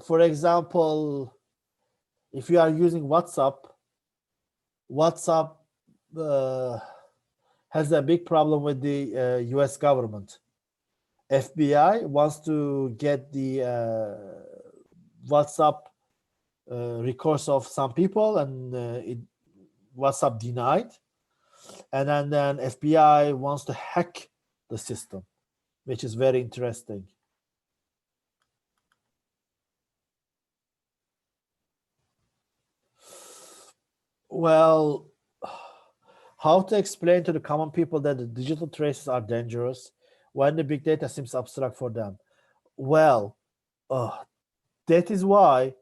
For example, if you are using WhatsApp has a big problem with the US government. FBI wants to get the WhatsApp records of some people, and WhatsApp denied. And then FBI wants to hack the system, which is very interesting. Well, how to explain to the common people that the digital traces are dangerous when the big data seems abstract for them? Well, that is why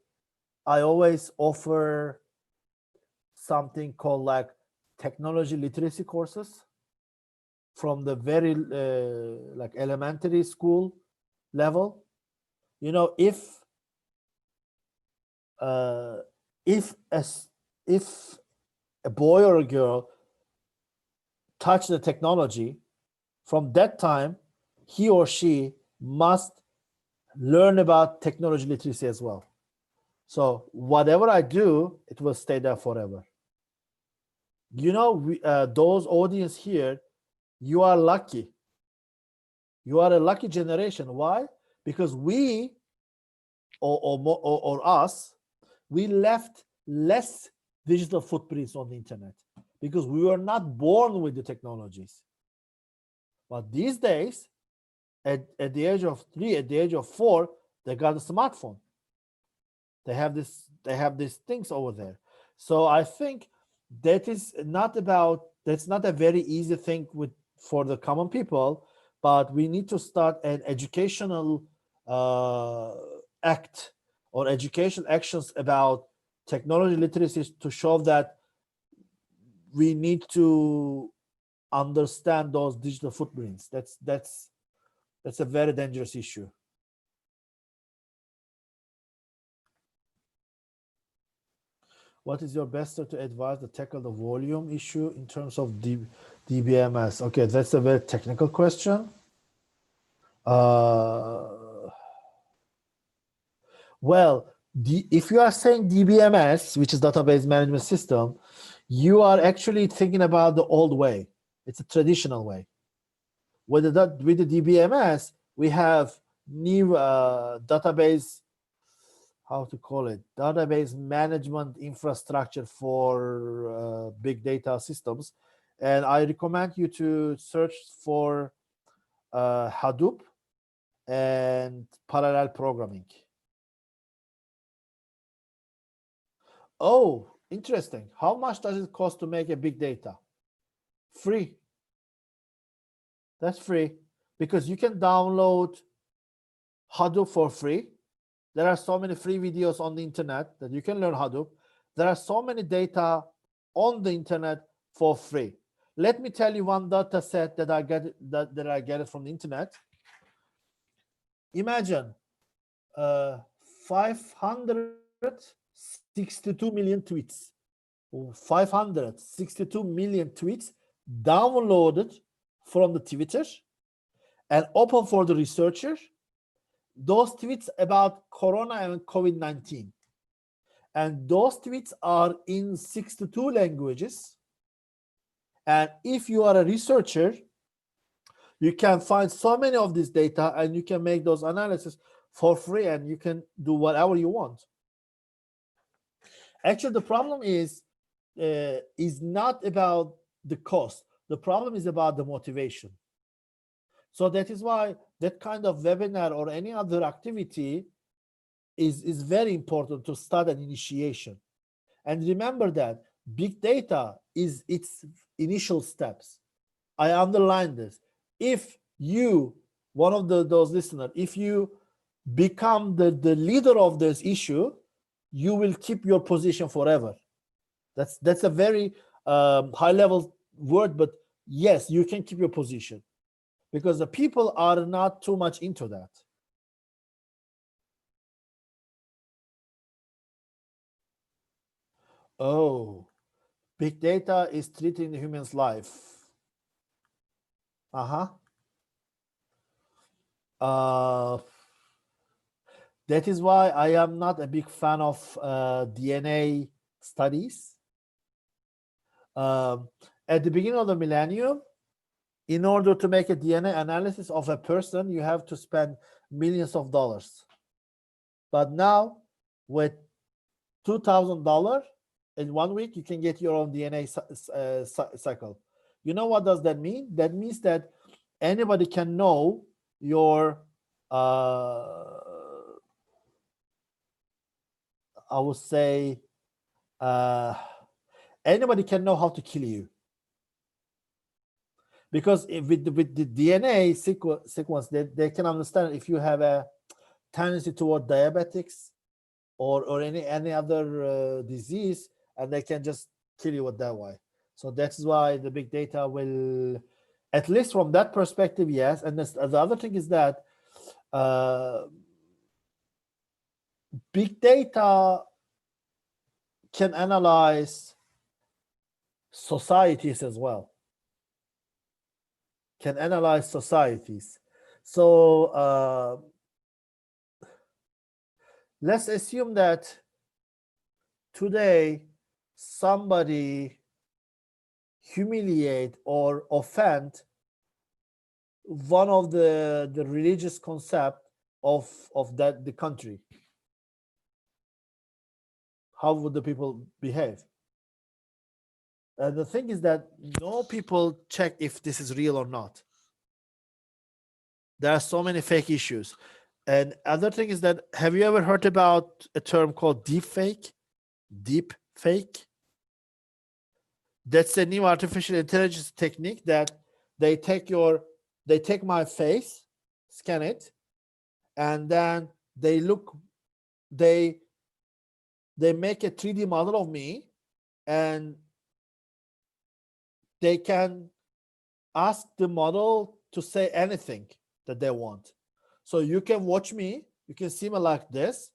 I always offer something called like technology literacy courses from the very like elementary school level. You know, if a boy or a girl touch the technology, from that time, he or she must learn about technology literacy as well. So whatever I do, it will stay there forever. You know, those audience here, you are lucky. You are a lucky generation. Why? Because we, or us, we left less digital footprints on the internet because we were not born with the technologies. But these days, at the age of 3, at the age of 4, they got a smartphone. They have these things over there. So I think that's not a very easy thing for the common people, but we need to start an educational act or education actions about technology literacy to show that we need to understand those digital footprints. That's a very dangerous issue. What is your best to advise to tackle the volume issue in terms of DBMS? Okay, that's a very technical question. Well, if you are saying DBMS, which is database management system, you are actually thinking about the old way. It's a traditional way. With the DBMS, we have new database, how to call it, database management infrastructure for big data systems. And I recommend you to search for Hadoop and parallel programming. Oh, interesting. How much does it cost to make a big data? Free. That's free because you can download Hadoop for free. There are so many free videos on the internet that you can learn Hadoop. There are so many data on the internet for free. Let me tell you one data set that I get that I get it from the internet. Imagine 562 million tweets. 562 million tweets downloaded from the Twitter and open for the researcher. Those tweets about Corona and COVID-19. And those tweets are in 62 languages. And if you are a researcher, you can find so many of this data and you can make those analyses for free and you can do whatever you want. Actually, the problem is not about the cost. The problem is about the motivation. So that is why that kind of webinar or any other activity is very important to start an initiation. And remember that big data is its initial steps. I underline this. If you, one of those listeners, if you become the leader of this issue, you will keep your position forever. That's a very high level word, but yes, you can keep your position because the people are not too much into that. Oh, big data is treating the human's life. That is why I am not a big fan of DNA studies. At the beginning of the millennium, in order to make a DNA analysis of a person, you have to spend millions of dollars. But now, with $2,000 in 1 week, you can get your own DNA cycle. You know what does that mean? That means that anybody can know your, I would say, anybody can know how to kill you. Because with the DNA sequence, they can understand if you have a tendency toward diabetics or any other disease, and they can just kill you with that way. So that's why the big data will, at least from that perspective, yes. And the other thing is that big data can analyze societies as well. Can analyze societies. So let's assume that today somebody humiliate or offend one of the religious concept of the country. How would the people behave? And the thing is that no people check if this is real or not. There are so many fake issues. And other thing is that, have you ever heard about a term called deep fake? Deep fake? That's a new artificial intelligence technique that they take my face, scan it, and then they make a 3D model of me, and they can ask the model to say anything that they want. So you can watch me, you can see me like this,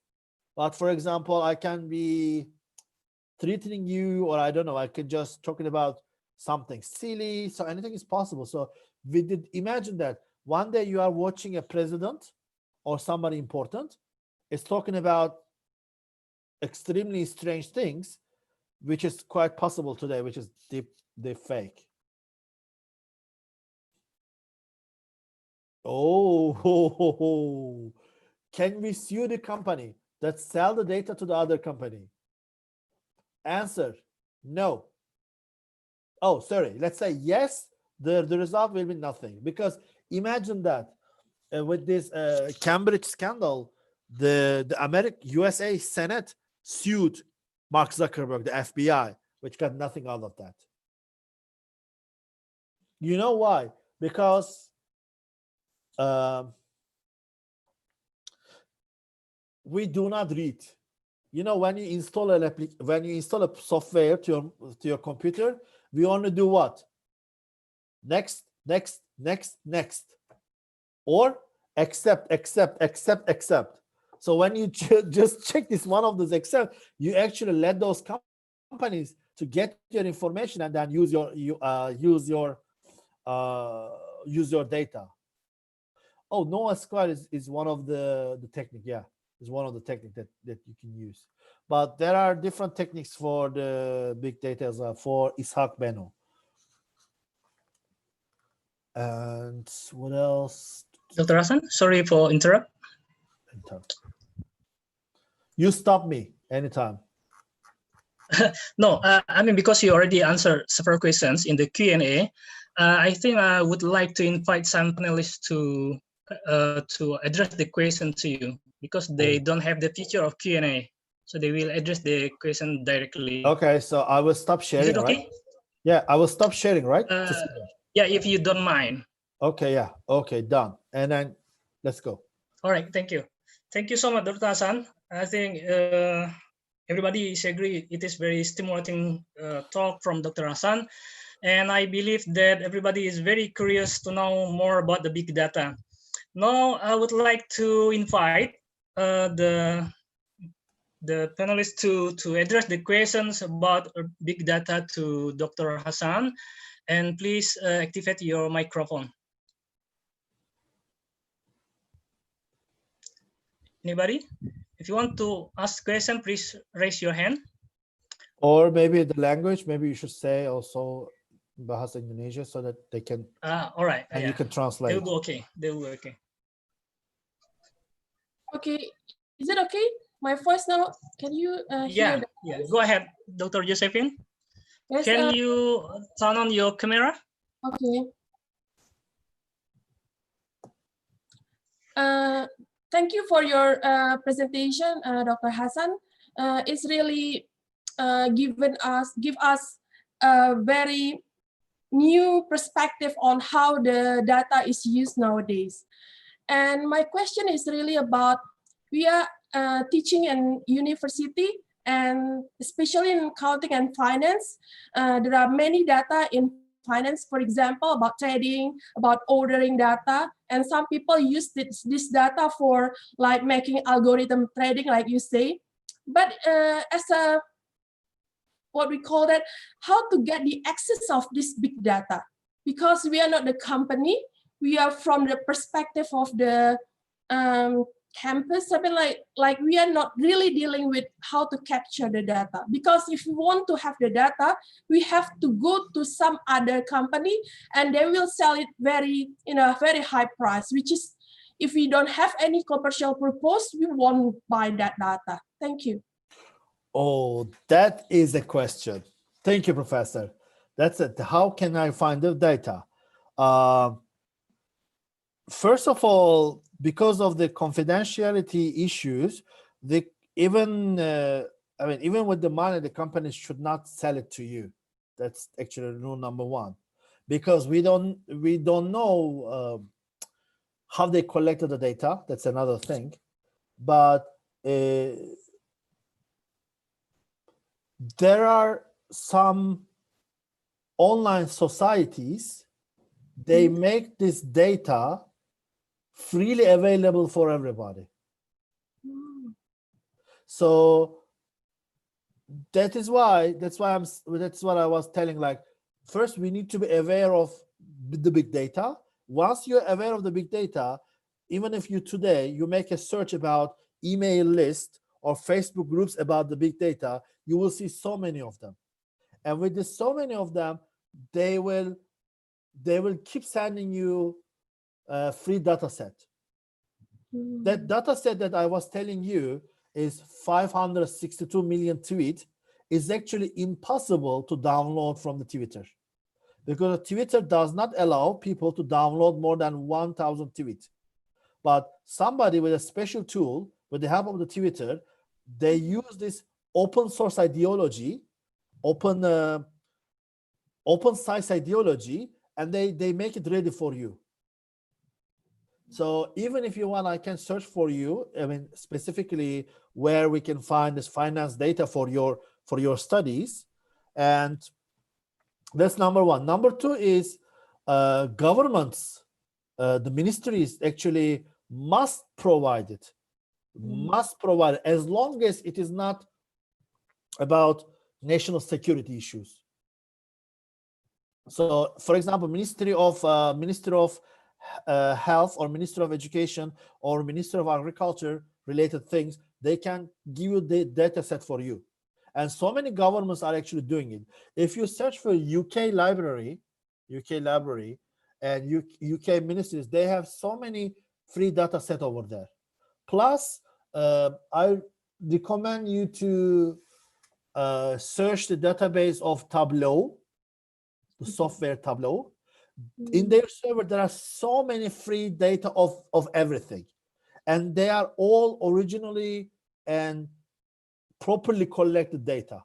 but for example, I can be threatening you, or I don't know, I could just talking about something silly. So anything is possible. So we did imagine that one day you are watching a president or somebody important is talking about extremely strange things, which is quite possible today, which is deep fake. Oh, can we sue the company that sell the data to the other company? Answer, no. Oh, sorry, let's say yes, the result will be nothing. Because imagine that with this Cambridge scandal, the USA Senate sued Mark Zuckerberg, the FBI, which got nothing out of that. You know why? Because we do not read. You know, when you install a software to your computer, we only do what? Next, next, next, next, or accept. So when you just check this one of those accept, you actually let those companies to get your information and then use your data. Oh, NoSQL is one of the technique. Yeah, is one of the technique that you can use. But there are different techniques for the big data as well, for Ishaq Beno. And what else? Dr. Hasan, sorry for interrupt. You stop me anytime. No, I mean, because you already answered several questions in the Q&A, I think I would like to invite some panelists to address the question to you, because they don't have the feature of Q&A, so they will address the question directly. Okay, so I will stop sharing. Is it okay? Right? Yeah, I will stop sharing, right? Yeah, if you don't mind. Okay, yeah. Okay, done. And then let's go. All right, thank you. Thank you so much, Dr. Hasan. I think everybody is agree it is very stimulating talk from Dr. Hasan. And I believe that everybody is very curious to know more about the big data. Now, I would like to invite the panelists to address the questions about big data to Dr. Hasan. And please activate your microphone. Anybody? If you want to ask a question, please raise your hand. Or maybe the language, maybe you should say also Bahasa Indonesia so that they can. All right. And you can translate. They will go okay. They will go okay. Okay. Is it okay? My voice now, can you hear? Yeah. Go ahead, Dr. Josephine. Yes, can you turn on your camera? Okay. Thank you for your presentation, Dr. Hasan. It's really give us a very new perspective on how the data is used nowadays. And my question is really about, we are teaching in university, and especially in accounting and finance, there are many data in finance, for example, about trading, about ordering data, and some people use this data for like making algorithm trading, like you say. But as a, what we call that, how to get the access of this big data? Because we are not the company, we are from the perspective of the campus. I mean, like we are not really dealing with how to capture the data, because if we want to have the data, we have to go to some other company and they will sell it very very high price, which is, if we don't have any commercial purpose, we won't buy that data. Thank you. Oh, that is a question. Thank you, Professor. That's it. How can I find the data? First of all, because of the confidentiality issues, even with the money, the companies should not sell it to you. That's actually rule number one, because we don't know how they collected the data. That's another thing. But there are some online societies, they make this data freely available for everybody. So that's what I was telling, like, first we need to be aware of the big data. Once you're aware of the big data, even if today you make a search about email list or Facebook groups about the big data, you will see so many of them. And with this so many of them, they will keep sending you a free data set. That data set that I was telling you is 562 million tweets, is actually impossible to download from the Twitter, because Twitter does not allow people to download more than 1,000 tweets. But somebody with a special tool, with the help of the Twitter, they use this open source ideology, open science ideology, and they make it ready for you. So even if you want, I can search for you, I mean, specifically where we can find this finance data for your studies. And that's number one. Number two is governments, the ministries actually must provide it, must provide it, as long as it is not about national security issues. So, for example, Ministry of Health or Ministry of Education or Ministry of Agriculture related things, they can give you the data set for you. And so many governments are actually doing it. If you search for UK library and UK ministries, they have so many free data set over there. Plus, I recommend you to search the database of Tableau, the software Tableau. In their server, there are so many free data of everything. And they are all originally and properly collected data.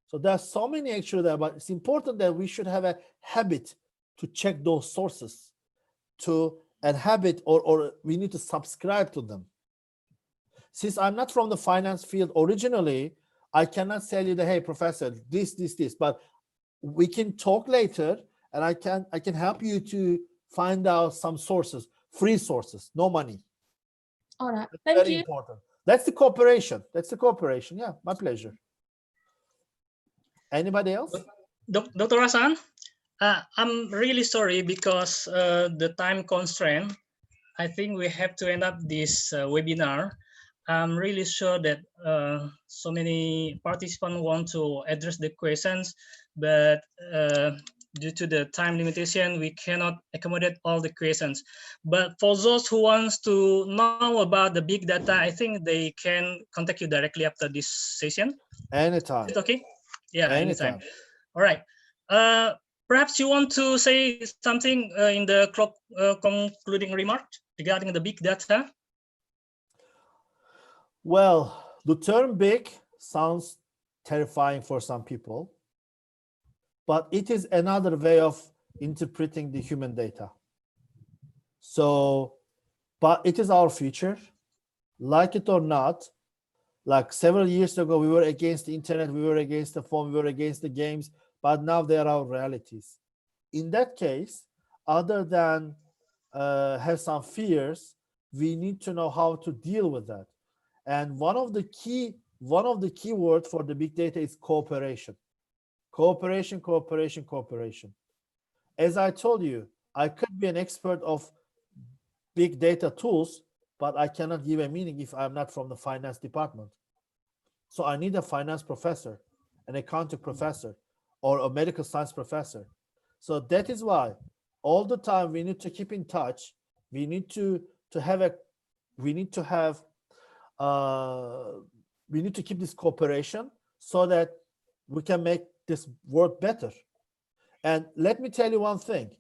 So there are so many actually there, but it's important that we should have a habit to check those sources, or we need to subscribe to them. Since I'm not from the finance field originally, I cannot tell you that, hey, professor, this, but we can talk later, and I can help you to find out some sources, free sources, no money. All right, That's thank very you. important. That's the cooperation. Yeah, my pleasure. Anybody else? Dr. Hasan, I'm really sorry because the time constraint. I think we have to end up this webinar. I'm really sure that so many participants want to address the questions, but due to the time limitation, we cannot accommodate all the questions. But for those who wants to know about the big data, I think they can contact you directly after this session. Anytime. Is it okay? Yeah, anytime. Anytime. All right. Perhaps you want to say something in the concluding remark regarding the big data? Well, the term big sounds terrifying for some people, but it is another way of interpreting the human data. So, but it is our future, like it or not. Like several years ago, we were against the internet, we were against the phone, we were against the games, but now they are our realities. In that case, other than have some fears, we need to know how to deal with that. And one of the key words for the big data is cooperation. Cooperation. As I told you, I could be an expert of big data tools, but I cannot give a meaning if I'm not from the finance department. So I need a finance professor, an accounting professor, or a medical science professor. So that is why all the time we need to keep in touch. We need to keep this cooperation so that we can make this work better. And let me tell you one thing.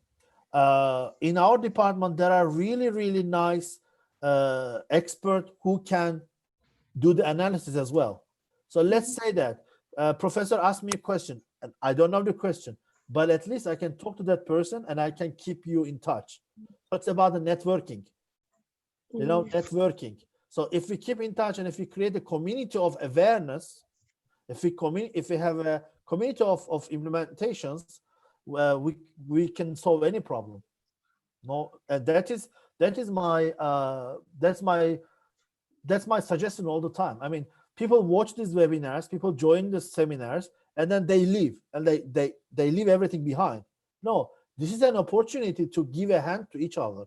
In our department, there are really, really nice experts who can do the analysis as well. So let's say that professor asked me a question, and I don't know the question, but at least I can talk to that person and I can keep you in touch. So it's about the networking, networking. So if we keep in touch and if we create a community of awareness, if we have a community of implementations, we can solve any problem. No, and that's my suggestion all the time. I mean, people watch these webinars, people join the seminars, and then they leave, and they leave everything behind. No, this is an opportunity to give a hand to each other.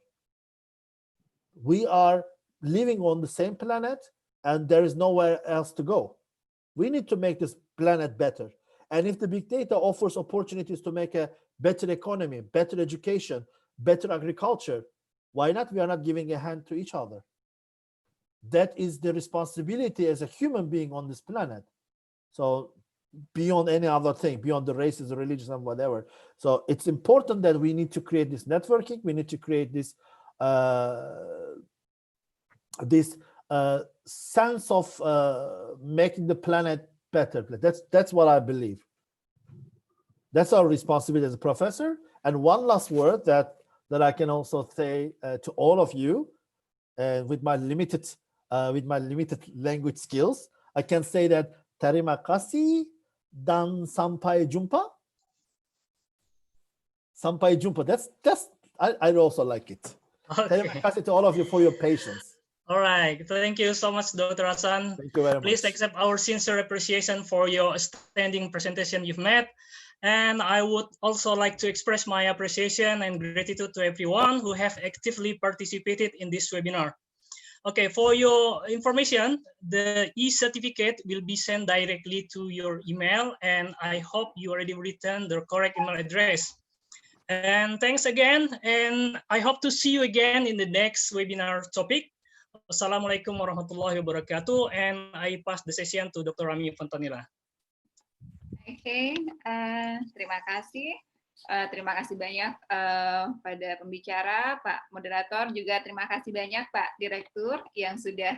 We are living on the same planet, and there is nowhere else to go. We need to make this planet better. And if the big data offers opportunities to make a better economy, better education, better agriculture, why not? We are not giving a hand to each other. That is the responsibility as a human being on this planet. So beyond any other thing, beyond the races, the religions, and whatever. So it's important that we need to create this networking. We need to create this sense of making the planet better. That's what I believe. That's our responsibility as a professor. And one last word that that I can also say to all of you, and with my limited language skills, I can say that terima kasih dan sampai jumpa. Sampai jumpa. I also like it. Terima Okay. kasih to all of you for your patience. All right. Thank you so much, Dr. Hasan. Thank you very Please much. accept our sincere appreciation for your outstanding presentation you've made. And I would also like to express my appreciation and gratitude to everyone who have actively participated in this webinar. Okay, for your information, the e-certificate will be sent directly to your email, and I hope you already written the correct email address. And thanks again, and I hope to see you again in the next webinar topic. Wassalamualaikum warahmatullahi wabarakatuh, and I pass the session to Dr. Rami Fontanilla. Oke, terima kasih. Terima kasih banyak pada pembicara, Pak Moderator, juga terima kasih banyak Pak Direktur yang sudah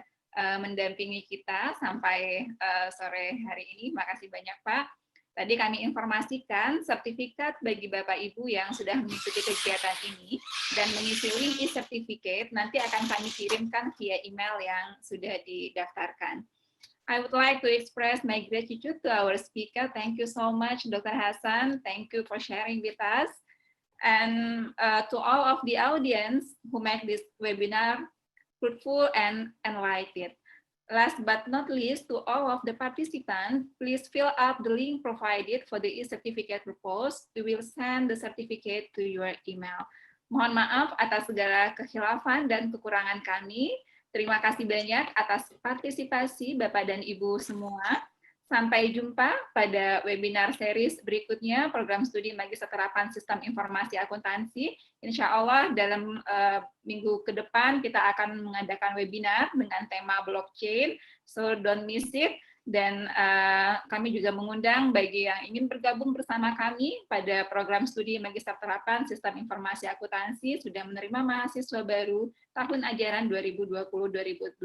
mendampingi kita sampai sore hari ini. Terima kasih banyak Pak. Tadi kami informasikan sertifikat bagi Bapak Ibu yang sudah mengikuti kegiatan ini dan mengisi link e-certificate nanti akan kami kirimkan via email yang sudah didaftarkan. I would like to express my gratitude to our speaker. Thank you so much, Dr. Hasan. Thank you for sharing with us. And to all of the audience who make this webinar fruitful and enlightened. Last but not least, to all of the participants, please fill up the link provided for the e-certificate purpose. We will send the certificate to your email. Mohon maaf atas segala kekhilafan dan kekurangan kami. Terima kasih banyak atas partisipasi Bapak dan Ibu semua. Sampai jumpa pada webinar series berikutnya, program studi Magister Terapan Sistem Informasi Akuntansi. Insya Allah dalam minggu ke depan kita akan mengadakan webinar dengan tema blockchain, so don't miss it. Dan kami juga mengundang bagi yang ingin bergabung bersama kami pada program studi Magister Terapan Sistem Informasi Akuntansi sudah menerima mahasiswa baru tahun ajaran 2020-2021.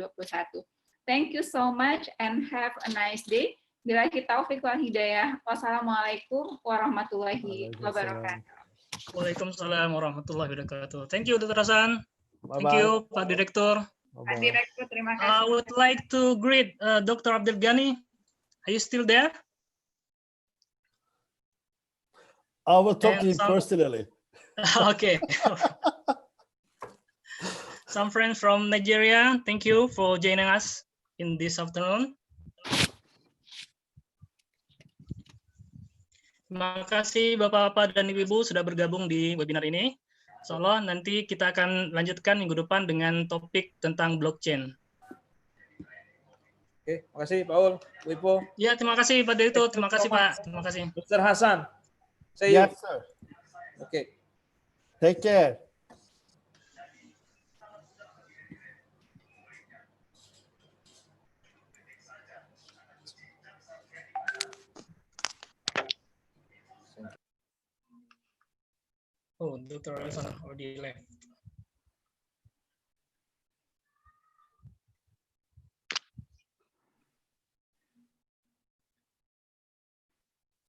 Thank you so much and have a nice day. Billahi taufiq wal hidayah. Wassalamualaikum warahmatullahi wabarakatuh. Waalaikumsalam warahmatullahi wabarakatuh. Thank you, Dr. Hasan. Thank Bye-bye. you, Pak Direktur. Pak Direktur, terima kasih. I would like to greet Dr. Abdul Ghani. Are you still there? I will talk to And him personally. Okay. Some friends from Nigeria, thank you for joining us in this afternoon. Terima kasih Bapak-Bapak dan Ibu-Ibu sudah bergabung di webinar ini. Insyaallah nanti kita akan lanjutkan minggu depan dengan topik tentang blockchain. Oke, terima kasih Pak Ul, Bu Ipo. Ya, terima kasih Pak Direktur, terima kasih Pak, terima kasih. Dr. Hasan. See you. Yes, sir. Oke. Take care. Oh, Dr. Hasan already left.